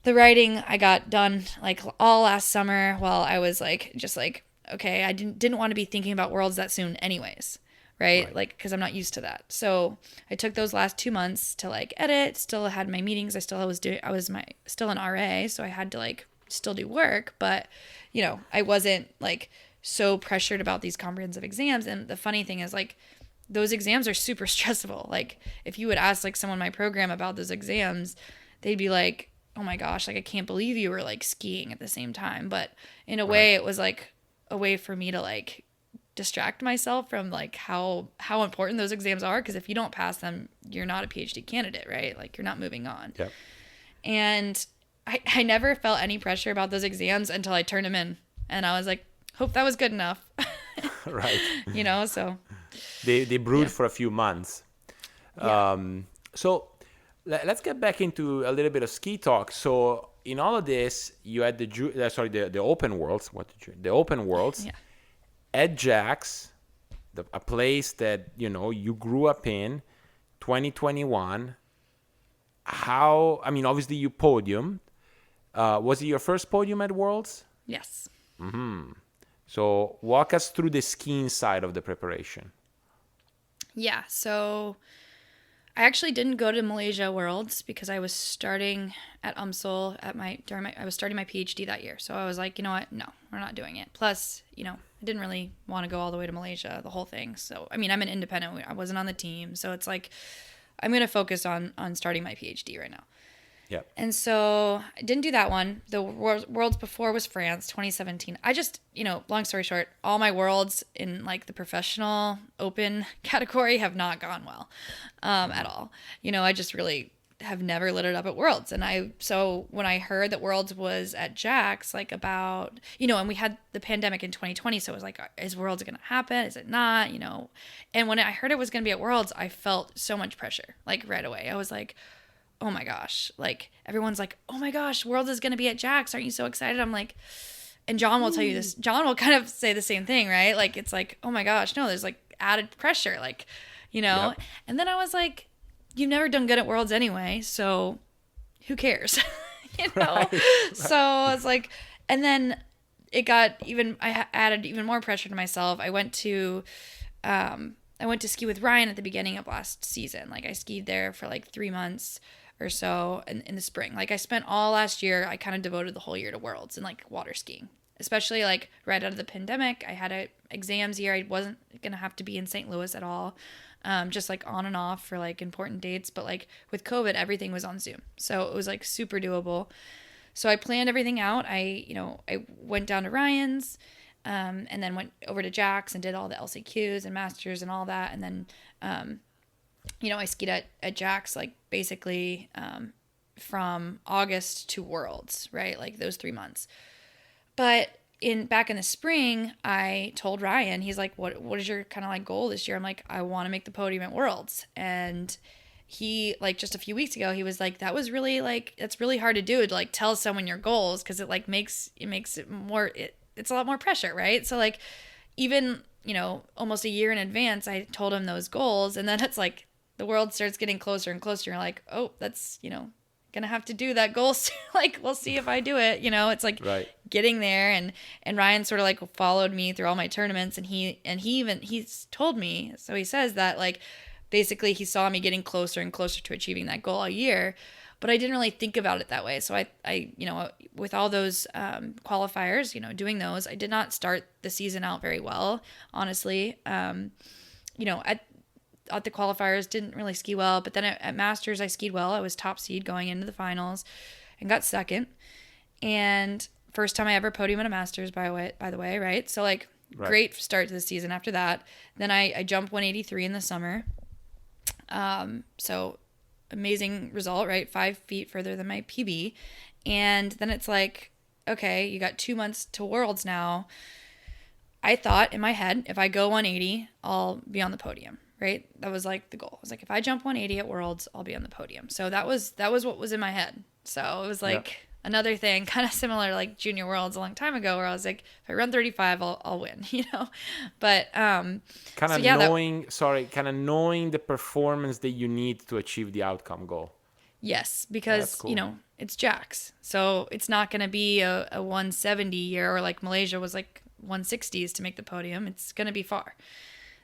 the writing I got done like all last summer while I was like just like okay, I didn't want to be thinking about Worlds that soon anyways. Right? Like, because I'm not used to that. So I took those last 2 months to like edit, still had my meetings. I was still an RA. So I had to like still do work, but I wasn't like so pressured about these comprehensive exams. And the funny thing is like, those exams are super stressful. Like if you would ask like someone in my program about those exams, they'd be like, oh my gosh, like I can't believe you were like skiing at the same time. But in a way it was like a way for me to like distract myself from like how important those exams are, because if you don't pass them, you're not a PhD candidate, right? Like you're not moving on. Yep. And I never felt any pressure about those exams until I turned them in, and I was like, hope that was good enough. Right. So they brewed for a few months. So let's get back into a little bit of ski talk. So in all of this, you had the open worlds. The open worlds. Yeah. At Jax, a place that you grew up in, 2021. Obviously you podiumed. Was it your first podium at Worlds? Yes. So walk us through the skiing side of the preparation. Yeah. So I actually didn't go to Malaysia Worlds because I was starting at UMSL I was starting my PhD that year. So I was like, you know what? No, we're not doing it. Plus, I didn't really want to go all the way to Malaysia, the whole thing. So, I'm an independent. I wasn't on the team. So it's like, I'm going to focus on starting my PhD right now. Yeah. And so I didn't do that one. The Worlds before was France, 2017. I just, long story short, all my Worlds in like the professional open category have not gone well at all. I just really have never lit it up at Worlds. And so when I heard that Worlds was at Jax, like about, and we had the pandemic in 2020. So it was like, is Worlds going to happen? Is it not? And when I heard it was going to be at Worlds, I felt so much pressure, like right away. I was like, oh my gosh, like everyone's like, oh my gosh, Worlds is going to be at Jax. Aren't you so excited? I'm like, and John will tell you this. John will kind of say the same thing, right? Like, it's like, oh my gosh, no, there's like added pressure, like, Yep. And then I was like, you've never done good at Worlds anyway, so who cares? Right. So I was like, and then I added even more pressure to myself. I went to ski with Ryan at the beginning of last season. Like I skied there for like 3 months or so in the spring. Like I spent all last year, I kind of devoted the whole year to Worlds and like water skiing, especially like right out of the pandemic. I had a exams year. I wasn't going to have to be in St. Louis at all. Just like on and off for like important dates. But like with COVID, everything was on Zoom. So it was like super doable. So I planned everything out. I went down to Ryan's, and then went over to Jax and did all the LCQs and masters and all that. And then, I skied at Jax, like basically, from August to Worlds, right? Like those 3 months. But back in the spring, I told Ryan, he's like, what is your kind of like goal this year? I'm like, I want to make the podium at Worlds. And he, like, just a few weeks ago, he was like, that was really like, it's really hard to do, to like tell someone your goals, because it like makes it more, it's a lot more pressure, right? So like, even, almost a year in advance, I told him those goals, and then it's like the world starts getting closer and closer. You're like, oh, that's, gonna have to do that goal soon. Like, we'll see if I do it. It's like Right. getting there. And Ryan sort of like followed me through all my tournaments, and he's told me, so he says that like basically he saw me getting closer and closer to achieving that goal all year, but I didn't really think about it that way. So I with all those qualifiers, doing those, I did not start the season out very well, honestly. At the qualifiers, didn't really ski well, but then at Masters, I skied well. I was top seed going into the finals and got second. And first time I ever podium at a Masters, by the way, right? So like, Right. Great start to the season after that. Then I jumped 183 in the summer. So amazing result, right? 5 feet further than my PB. And then it's like, okay, you got 2 months to Worlds now. I thought in my head, if I go 180, I'll be on the podium, right? That was like the goal. I was like, if I jump 180 at Worlds, I'll be on the podium. So that was what was in my head. So it was like another thing, kind of similar like Junior Worlds a long time ago, where I was like, if I run 35, I'll win, But kind of knowing the performance that you need to achieve the outcome goal. Yes, because cool. it's Jax, so it's not going to be a 170 year, or like Malaysia was like 160s to make the podium, it's going to be far.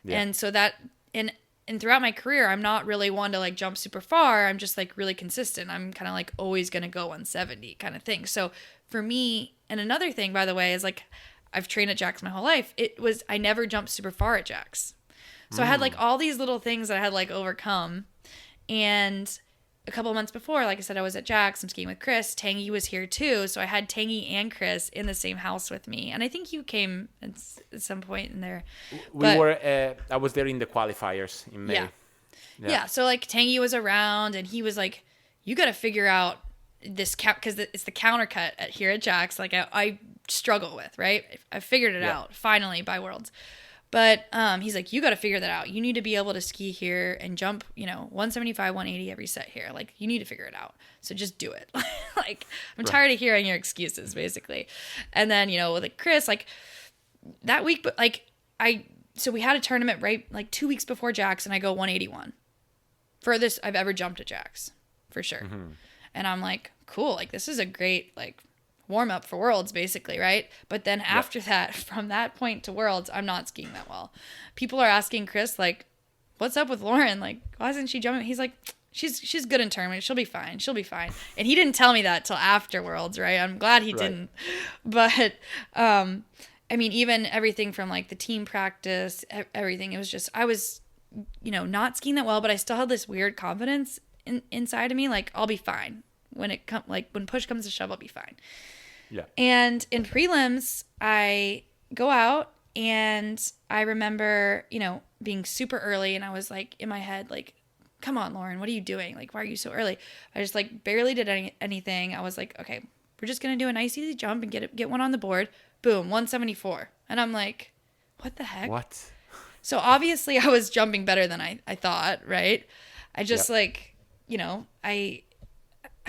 Yeah. And so that, and throughout my career, I'm not really one to like jump super far. I'm just like really consistent. I'm kind of like always going to go 170 kind of thing. So for me, and another thing, by the way, is like I've trained at Jax my whole life. I never jumped super far at Jax. So I had like all these little things that I had like overcome. And a couple of months before, like I said, I was at Jax. I'm skiing with Chris. Tangy was here too. So I had Tangy and Chris in the same house with me. And I think you came at some point in there. I was there in the qualifiers in May. Yeah. So like Tangy was around and he was like, you got to figure out this because it's the counter cut here at Jax. Like I struggle with, right? I figured it out finally by Worlds. But he's like, you got to figure that out. You need to be able to ski here and jump, 175, 180 every set here. Like, you need to figure it out. So just do it. Like, I'm tired of hearing your excuses, basically. And then, with like Chris, like that week, but like so we had a tournament right like 2 weeks before Jax, and I go 181. Furthest I've ever jumped at Jax, for sure. Mm-hmm. And I'm like, cool. Like, this is a great like warm up for Worlds, basically, right? But then after that, from that point to Worlds, I'm not skiing that well. People are asking Chris, like, what's up with Lauren? Like, why isn't she jumping? He's like, she's good in tournament. She'll be fine. She'll be fine. And he didn't tell me that till after Worlds, right? I'm glad he didn't. But, I mean, even everything from like the team practice, everything, it was just, I was, not skiing that well, but I still had this weird confidence inside of me. Like, I'll be fine. When push comes to shove, I'll be fine. Yeah. And in prelims, I go out and I remember, being super early, and I was like in my head, like, come on, Lauren, what are you doing? Like, why are you so early? I just like barely did anything. I was like, okay, we're just going to do a nice easy jump and get one on the board. Boom, 174. And I'm like, what the heck? What? So obviously I was jumping better than I thought, right? I just like, I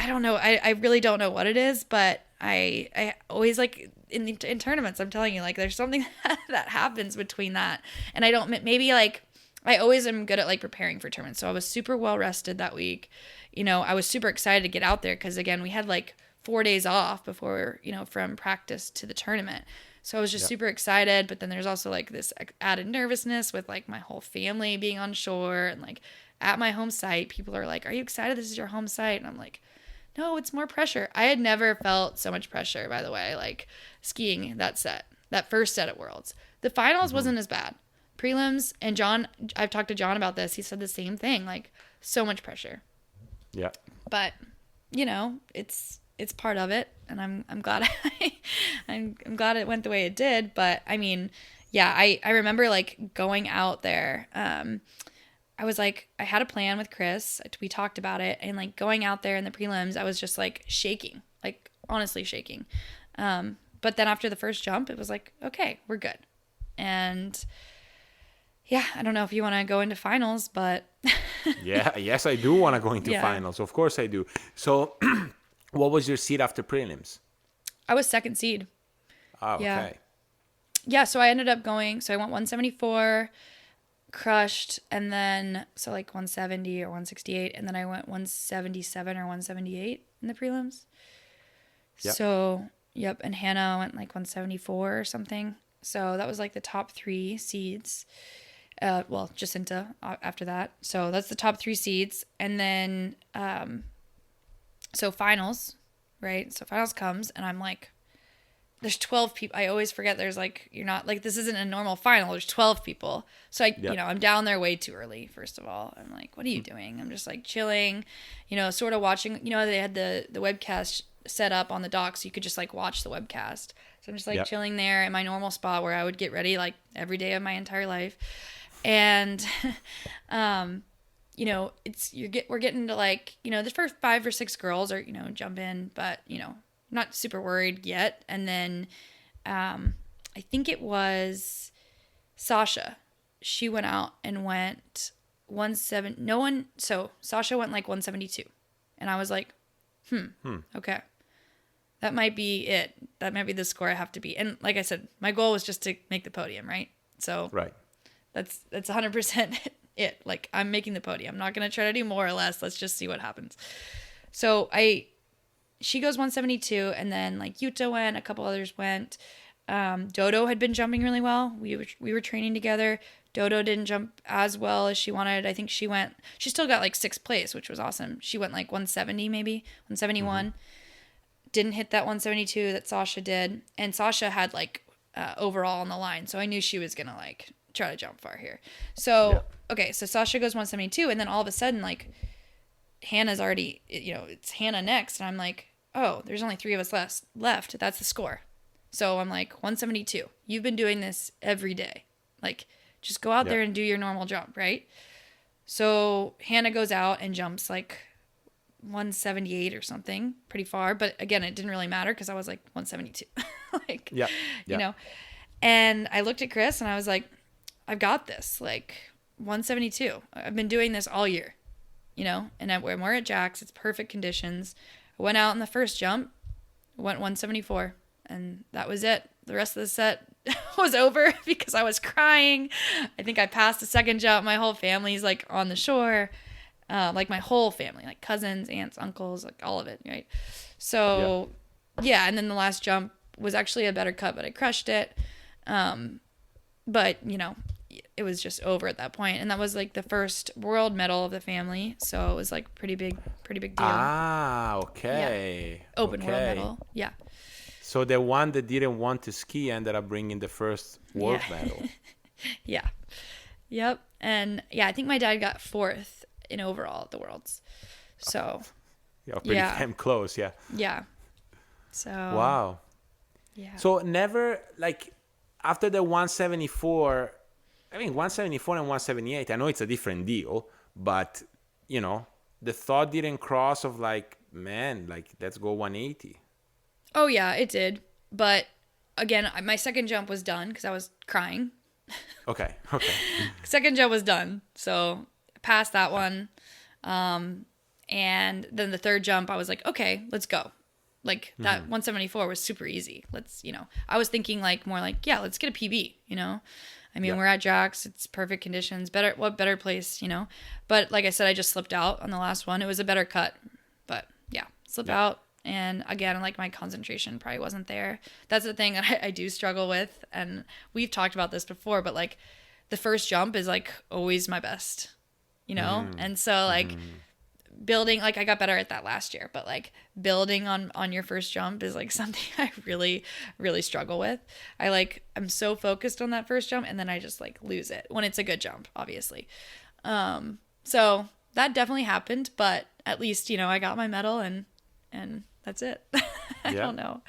don't know. I really don't know what it is, but I always like in tournaments, I'm telling you, like there's something that happens between that. And I don't, maybe like I always am good at like preparing for tournaments. So I was super well rested that week. I was super excited to get out there because again, we had like 4 days off before, from practice to the tournament. So I was just super excited. But then there's also like this added nervousness with like my whole family being on shore and like at my home site, people are like, are you excited? This is your home site. And I'm like, no, it's more pressure. I had never felt so much pressure, by the way, like skiing that first set at Worlds. The finals wasn't as bad. Prelims, and John, I've talked to John about this. He said the same thing, like so much pressure. Yeah. But, it's part of it, and I'm glad I'm glad it went the way it did. But I mean, yeah, I remember like going out there. I was like, I had a plan with Chris. We talked about it. And like going out there in the prelims, I was just like shaking, like honestly shaking. But then after the first jump, it was like, okay, we're good. And yeah, I don't know if you want to go into finals, but. Yes, I do want to go into finals. Of course I do. So what was your seed after prelims? I was second seed. Oh, okay. Yeah, so I ended up going, so I went 174. Crushed, and then so like 170 or 168, and then I went 177 or 178 in the prelims. So and Hannah went like 174 or something. So that was like the top 3 seeds. Jacinta after that. So that's the top 3 seeds, and then so finals, right? So finals comes, and I'm like, there's 12 people. I always forget there's like, you're not like, this isn't a normal final. There's 12 people. So I'm down there way too early. First of all, I'm like, what are you doing? I'm just like chilling, sort of watching, they had the webcast set up on the dock. So you could just like watch the webcast. So I'm just like chilling there in my normal spot where I would get ready like every day of my entire life. And, we're getting to like, the first 5 or 6 girls are, jump in, but, not super worried yet. And then I think it was Sasha. She went out and went 170. So Sasha went like 172. And I was like, okay. That might be it. That might be the score I have to beat. And like I said, my goal was just to make the podium, right? So that's 100% it. Like I'm making the podium. I'm not going to try to do more or less. Let's just see what happens. So she goes 172, and then like Yuta went, a couple others went. Dodo had been jumping really well. We were training together. Dodo didn't jump as well as she wanted. I think she still got like 6th place, which was awesome. She went like 170 maybe, 171. Didn't hit that 172 that Sasha did. And Sasha had like overall on the line. So I knew she was going to like try to jump far here. So, okay, so Sasha goes 172. And then all of a sudden, like Hannah's already, it's Hannah next. And I'm like, oh, there's only 3 of us left. That's the score. So I'm like, 172. You've been doing this every day. Like, just go out there and do your normal jump, right? So Hannah goes out and jumps like 178 or something, pretty far. But again, it didn't really matter because I was like 172. Like, you know. And I looked at Chris and I was like, I've got this. Like, 172. I've been doing this all year, and when we're at Jack's, it's perfect conditions. I went out in the first jump, went 174, and that was it. The rest of the set was over because I was crying. I think I passed the second jump. My whole family's like on the shore, like my whole family, like cousins, aunts, uncles, like all of it, right? So, and then the last jump was actually a better cut, but I crushed it. But, it was just over at that point. And that was like the first world medal of the family. So it was like pretty big deal. Ah, okay. Yeah. Open world medal. Yeah. So the one that didn't want to ski ended up bringing the first world medal. Yeah. Yep. And I think my dad got 4th in overall at the Worlds. So. Pretty damn close. Yeah. Yeah. So. Wow. Yeah. So never, like, after the 174, 174 and 178, I know it's a different deal, but, the thought didn't cross of like, man, like, let's go 180. Oh, yeah, it did. But again, my second jump was done because I was crying. Okay. Second jump was done. So passed that one. And then the third jump, I was like, okay, let's go. Like that 174 was super easy. Let's, I was thinking like more like, let's get a PB, we're at Jack's. It's perfect conditions. What better place, But like I said, I just slipped out on the last one. It was a better cut. But slipped out. And again, like my concentration probably wasn't there. That's the thing that I do struggle with. And we've talked about this before, but like the first jump is like always my best, And so like building, like I got better at that last year, but like building on your first jump is like something I really, really struggle with. I'm so focused on that first jump and then I just like lose it when it's a good jump, obviously. So that definitely happened, but at least, I got my medal and that's it. I don't know.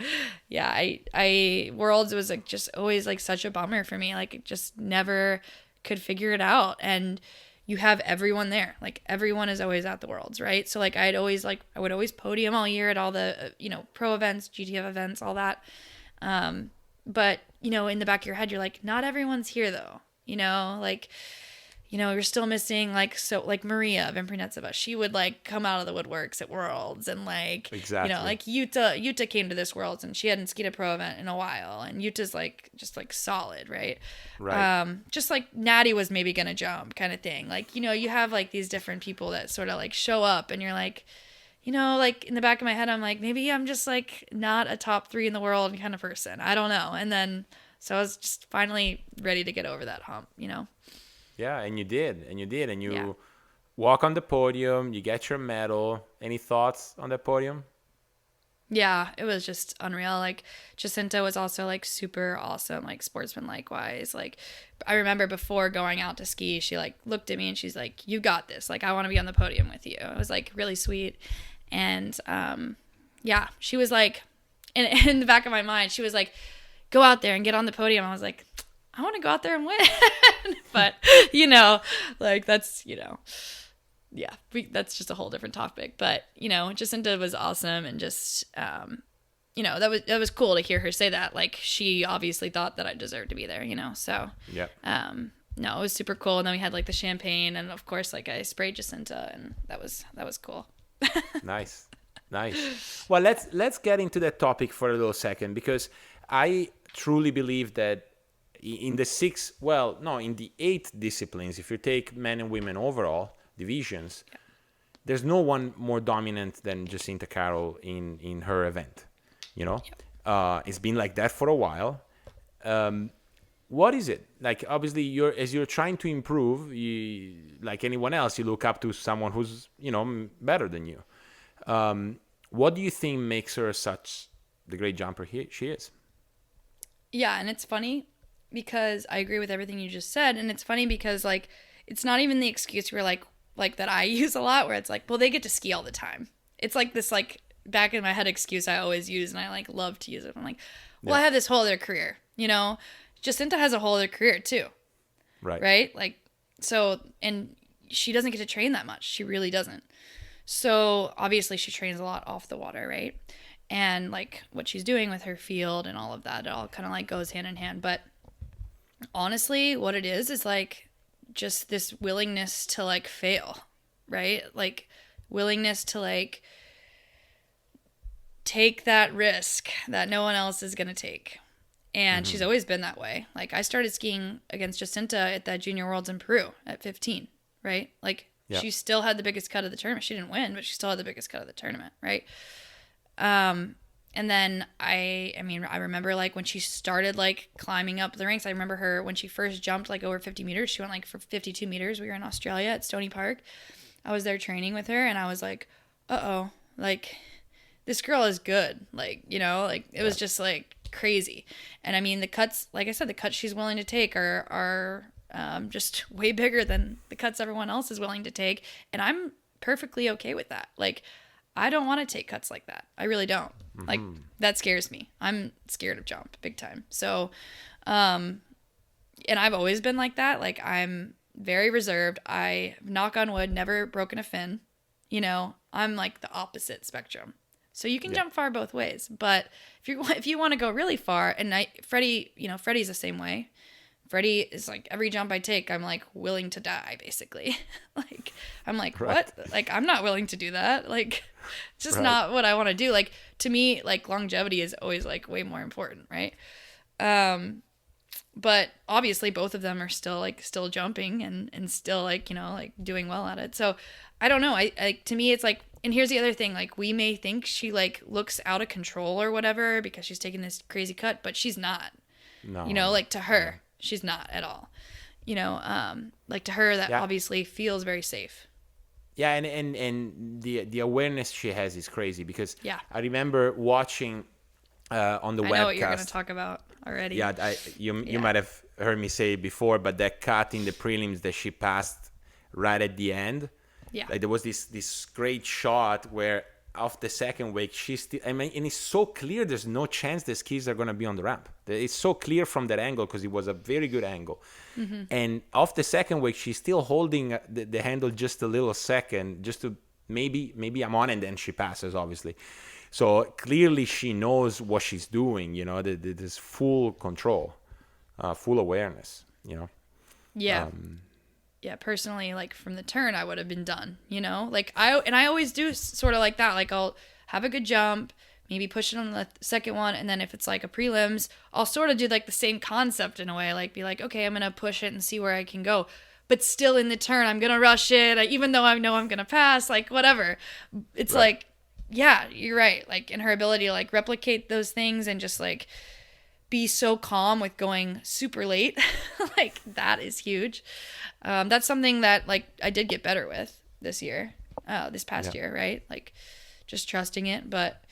Yeah. I Worlds was like just always like such a bummer for me. Like it just never could figure it out. And you have everyone there. Like everyone is always at the Worlds, right? So like I would always podium all year at all the, pro events, GTF events, all that. But, in the back of your head, you're like, not everyone's here though, you're still missing like Maria Vimprunetseva. She would like come out of the woodworks at Worlds and like, exactly. Like Yuta came to this Worlds and she hadn't skied a pro event in a while. And Yuta's like, just like solid, right? Right. Just like Natty was maybe going to jump kind of thing. Like, you have like these different people that sort of like show up and you're like, like in the back of my head, I'm like, maybe I'm just like not a top 3 in the world kind of person. I don't know. And then, so I was just finally ready to get over that hump, Yeah, and you did, and you walk on the podium, you get your medal. Any thoughts on the podium? Yeah, it was just unreal. Like Jacinta was also like super awesome, like sportsman likewise. Like I remember before going out to ski, she like looked at me and she's like, "You got this. Like I want to be on the podium with you." It was like really sweet. And she was like, in the back of my mind, she was like, "Go out there and get on the podium." I was like, I want to go out there and win. But, like that's, that's just a whole different topic. But, Jacinta was awesome. And just, that was cool to hear her say that. Like she obviously thought that I deserved to be there, so, no, it was super cool. And then we had like the champagne and of course, like I sprayed Jacinta and that was cool. Nice. Well, let's get into that topic for a little second, because I truly believe that in the 8 disciplines, if you take men and women overall divisions, there's no one more dominant than Jacinta Carroll in her event. It's been like that for a while. What is it like? Obviously, as you're trying to improve, like anyone else, you look up to someone who's better than you. What do you think makes her such the great jumper she is? Yeah, and it's funny because I agree with everything you just said, and it's funny because like it's not even the excuse where like that I use a lot, where it's like, well, they get to ski all the time. It's like this like back in my head excuse I always use, and I like love to use it. I'm like, well, I have this whole other career, Jacinta has a whole other career too. Right? Like, so, and she doesn't get to train that much. She really doesn't. So obviously she trains a lot off the water, right? And like what she's doing with her field and all of that, it all kind of like goes hand in hand. But honestly, what it is like just this willingness to like fail, right? Like willingness to like take that risk that no one else is going to take. And she's always been that way. Like I started skiing against Jacinta at that Junior Worlds in Peru at 15, right? Like she still had the biggest cut of the tournament. She didn't win, but she still had the biggest cut of the tournament, right? And then I remember like when she started like climbing up the ranks, I remember her when she first jumped like over 50 meters, she went like for 52 meters. We were in Australia at Stony Park. I was there training with her and I was like, uh-oh, like this girl is good. Like, like it was just like crazy. And I mean, the cuts, like I said, the cuts she's willing to take are just way bigger than the cuts everyone else is willing to take. And I'm perfectly okay with that. Like, I don't want to take cuts like that. I really don't. Like, that scares me. I'm scared of jump big time. So, and I've always been like that. Like, I'm very reserved. I, knock on wood, never broken a fin. I'm like the opposite spectrum. So you can jump far both ways. But if you want to go really far, and Freddie's the same way. Freddie is like, every jump I take, I'm like willing to die, basically. Like, I'm like, what? Like, I'm not willing to do that. Like, it's just not what I want to do. Like, to me, like, longevity is always like way more important, right? But obviously both of them are still jumping and still like, like doing well at it. So I don't know. I to me, it's like, and here's the other thing, like we may think she like looks out of control or whatever because she's taking this crazy cut, but she's not. No. Like to her, she's not at all. Like to her, that obviously feels very safe. Yeah, and the awareness she has is crazy because I remember watching on the webcast. I know what you're going to talk about already. Yeah, you might have heard me say it before, but that cut in the prelims that she passed right at the end. Yeah. Like there was this great shot where off the second wake, she's still, and it's so clear there's no chance the skis are going to be on the ramp. It's so clear from that angle because it was a very good angle. Mm-hmm. And off the second wake, she's still holding the handle just a little second, just to maybe I'm on, and then she passes, obviously. So clearly she knows what she's doing, there's full control, full awareness, Yeah. Yeah, personally, like from the turn, I would have been done, like I always do sort of like that. Like I'll have a good jump, maybe push it on the second one. And then if it's like a prelims, I'll sort of do like the same concept in a way, like be like, okay, I'm going to push it and see where I can go. But still in the turn, I'm going to rush it. Even though I know I'm going to pass, like whatever. It's like, yeah, you're right. Like in her ability to like replicate those things and just like be so calm with going super late. Like that is huge. That's something that like I did get better with this past year, right? Like just trusting it. But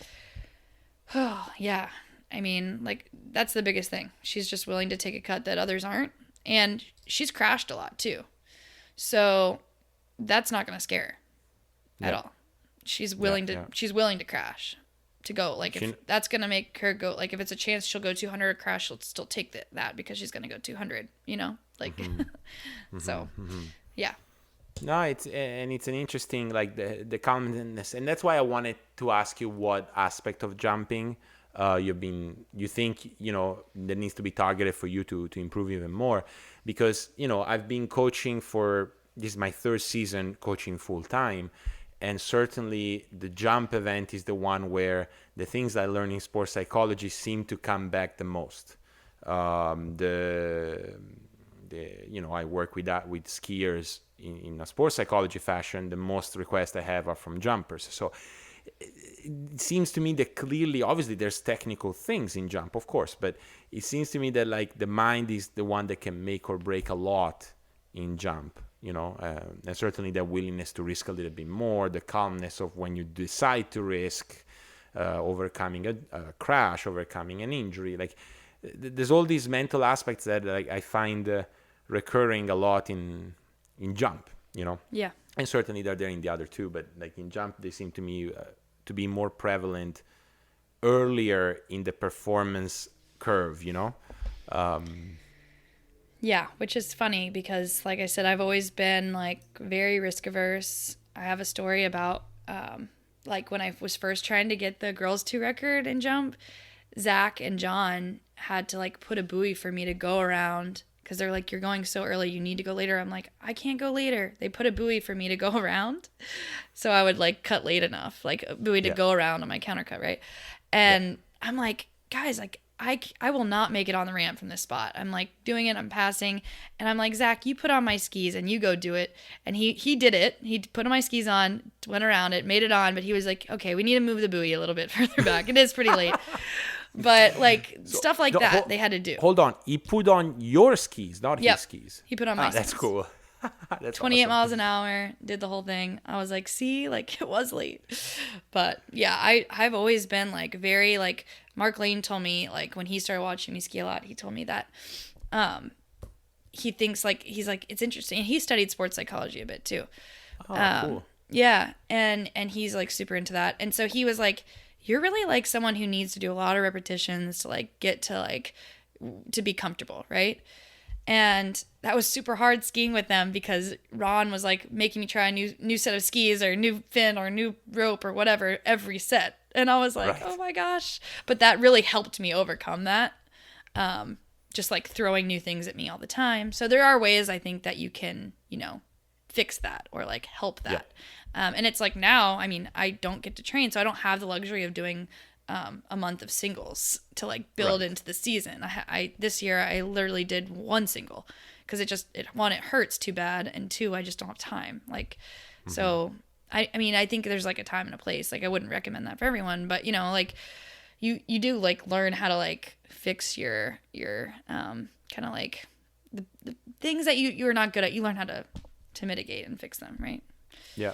yeah, I mean, like that's the biggest thing. She's just willing to take a cut that others aren't. And she's crashed a lot too. So that's not going to scare her at all. She's willing to crash to go. Like if that's going to make her go, like if it's a chance she'll go 200 or crash, she'll still take that because she's going to go 200, like, so yeah. No, it's an interesting, like the calmness. And that's why I wanted to ask you what aspect of jumping you think, that needs to be targeted for you to improve even more, because, I've been coaching this is my third season coaching full time. And certainly the jump event is the one where the things I learned in sports psychology seem to come back the most. I work with skiers in a sports psychology fashion. The most requests I have are from jumpers. So it seems to me that clearly, obviously, there's technical things in jump, of course, but it seems to me that like the mind is the one that can make or break a lot in jump, and certainly the willingness to risk a little bit more, the calmness of when you decide to risk, overcoming a crash, overcoming an injury. Like there's all these mental aspects that like I find recurring a lot in jump, Yeah. and certainly they're there in the other two, but like in jump they seem to me to be more prevalent earlier in the performance curve, Yeah, which is funny because, like I said, I've always been like very risk averse. I have a story about like when I was first trying to get the girls 2 record in jump, Zach and John had to like put a buoy for me to go around because they're like, you're going so early, you need to go later. I'm like, I can't go later. They put a buoy for me to go around. So I would like cut late enough, like a buoy to go around on my countercut, right? And I'm like, guys, like I will not make it on the ramp from this spot. I'm like doing it, I'm passing, and I'm like, Zach, you put on my skis and you go do it. And he did it. He put my skis on, went around it, made it on, but he was like, okay, we need to move the buoy a little bit further back. It is pretty late. But like stuff like that they had to do. Hold on. He put on your skis, not his skis. He put on my skis. That's cool. That's 28 awesome. miles an hour, did the whole thing. I was like, see, like it was late. But yeah, I've always been like very like Mark Lane told me like when he started watching me ski a lot, he told me that he thinks like he's like it's interesting. And he studied sports psychology a bit too. Oh, cool. Yeah, and he's like super into that. And so he was like, you're really like someone who needs to do a lot of repetitions to like get to like to be comfortable, right? And that was super hard skiing with them because Ron was like making me try a new set of skis or new fin or new rope or whatever every set. And I was like, oh my gosh. But that really helped me overcome that. Just like throwing new things at me all the time. So there are ways I think that you can, fix that or like help that. And it's like now, I mean, I don't get to train, so I don't have the luxury of doing a month of singles to like build into the season. I this year I literally did one single because one, it hurts too bad, and two, I just don't have time. Like, so I mean, I think there's like a time and a place. Like I wouldn't recommend that for everyone, but like you do like learn how to like fix your kind of like the things that you're not good at. You learn how to mitigate and fix them, right? Yeah.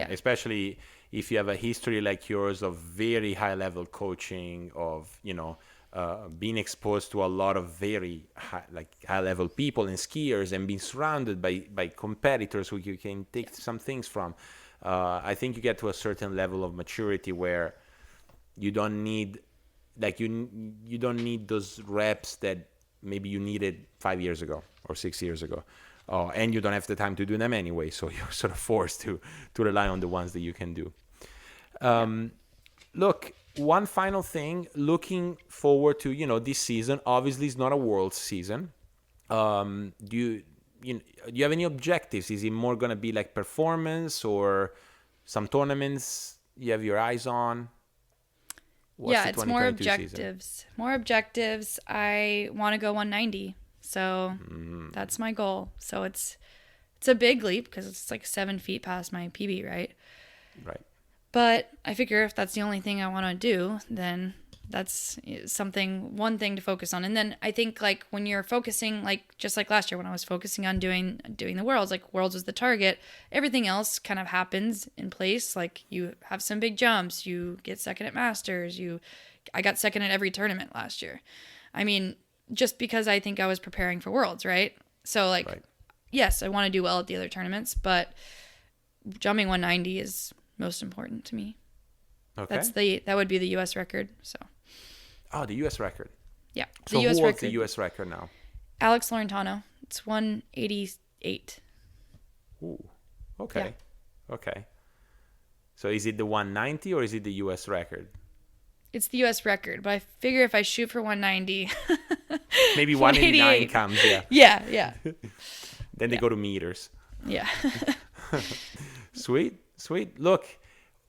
Especially if you have a history like yours of very high level coaching, of being exposed to a lot of very high level people and skiers, and being surrounded by competitors who you can take some things from. I think you get to a certain level of maturity where you don't need you don't need those reps that maybe you needed 5 years ago or 6 years ago. And you don't have the time to do them anyway, so you're sort of forced to rely on the ones that you can do. Look, one final thing, looking forward to, this season, obviously it's not a world season. Do you have any objectives? Is it more going to be like performance or some tournaments you have your eyes on? What's it's more objectives. Season? More objectives. I want to go 190. So that's my goal. So it's a big leap because it's like 7 feet past my PB, right? Right. But I figure if that's the only thing I want to do, then that's one thing to focus on. And then I think like when you're focusing, like just like last year when I was focusing on doing the Worlds, like Worlds was the target. Everything else kind of happens in place. Like you have some big jumps, you get second at Masters, I got second at every tournament last year. I mean, just because I think I was preparing for Worlds, right? So like, yes, I want to do well at the other tournaments, but jumping 190 is most important to me. Okay. That would be the U.S. record. So. Oh, the U.S. record. Yeah. So who holds the U.S. record now? Alex Laurentano. It's 188. Ooh. Okay. Yeah. Okay. So is it the 190 or is it the U.S. record? It's the U.S. record, but I figure if I shoot for 190, maybe 189 comes. Yeah. Yeah. Then they go to meters. Yeah. Sweet. Look,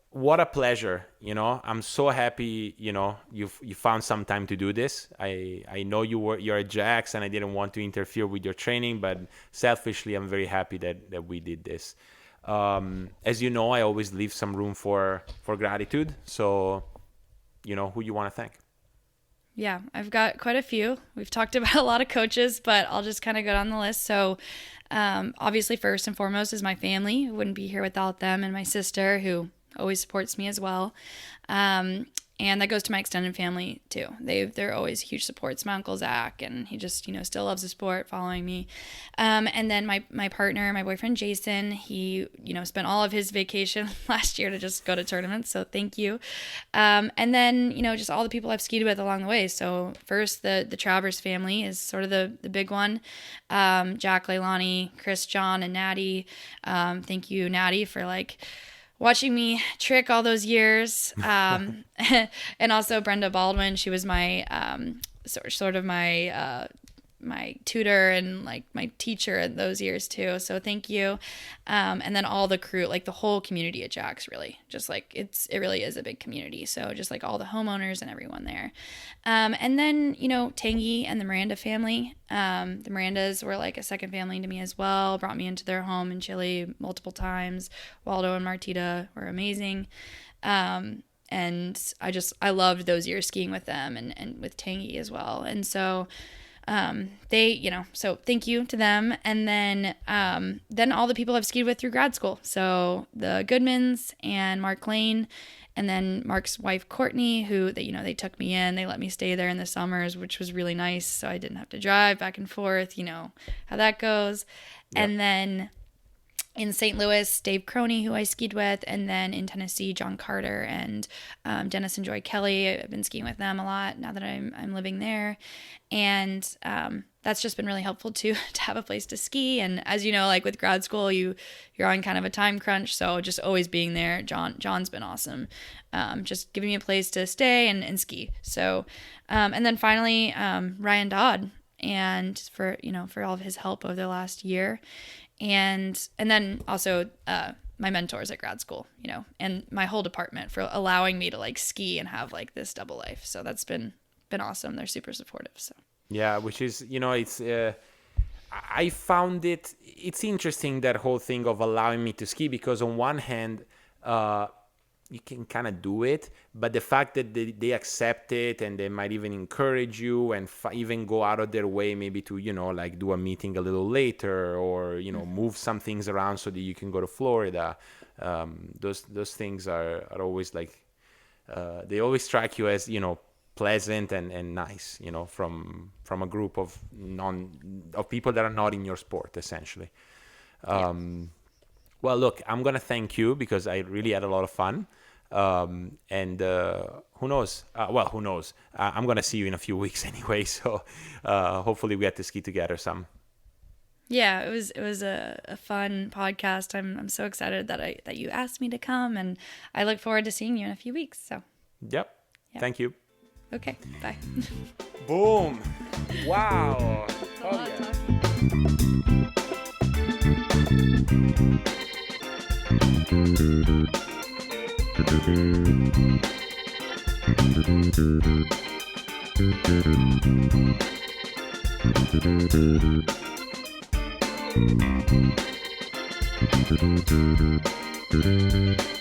what a pleasure. I'm so happy. You found some time to do this. I know you're at Jax, and I didn't want to interfere with your training, but selfishly, I'm very happy that we did this. As you know, I always leave some room for gratitude. So, who you want to thank? Yeah, I've got quite a few. We've talked about a lot of coaches, but I'll just kind of go down the list. So, obviously, first and foremost is my family. I wouldn't be here without them, and my sister, who always supports me as well. And that goes to my extended family too. They're always huge supports. My uncle Zach, and he just still loves the sport, following me. And then my partner, my boyfriend Jason, he spent all of his vacation last year to just go to tournaments. So thank you. And then just all the people I've skied with along the way. So first the Travers family is sort of the big one. Jack, Leilani, Chris, John, and Natty. Thank you, Natty, for watching me trick all those years. And also Brenda Baldwin. She was my sort of my tutor and my teacher in those years too. So thank you. And then all the crew, the whole community at Jack's, really just it really is a big community. So just all the homeowners and everyone there. And then, Tangy and the Miranda family. The Mirandas were a second family to me as well, brought me into their home in Chile multiple times. Waldo and Martita were amazing. And I loved those years skiing with them and with Tangy as well. And so, so thank you to them. And then all the people I've skied with through grad school. So the Goodmans and Mark Lane, and then Mark's wife, Courtney, who they took me in, they let me stay there in the summers, which was really nice. So I didn't have to drive back and forth, how that goes. Yep. And then in St. Louis, Dave Croney, who I skied with, and then in Tennessee, John Carter and Dennis and Joy Kelly. I've been skiing with them a lot now that I'm living there, and that's just been really helpful to have a place to ski. And as you know, with grad school, you're on kind of a time crunch, so just always being there. John's been awesome, just giving me a place to stay and ski. So, and then finally, Ryan Dodd, and for all of his help over the last year. And then also my mentors at grad school, and my whole department for allowing me to ski and have this double life. So that's been awesome. They're super supportive. So yeah, which is it's I found it's interesting, that whole thing of allowing me to ski, because on one hand you can kind of do it, but the fact that they accept it, and they might even encourage you, and even go out of their way maybe to do a meeting a little later, or move some things around so that you can go to Florida. Those things are always they always strike you as pleasant and nice, from a group of people that are not in your sport, essentially. Well, look, I'm going to thank you, because I really had a lot of fun. And who knows? Who knows? I'm going to see you in a few weeks anyway. So hopefully we get to ski together some. Yeah, it was a fun podcast. I'm so excited that you asked me to come, and I look forward to seeing you in a few weeks. So. Yep. Thank you. Okay. Bye. Boom. Wow. Oh, yeah.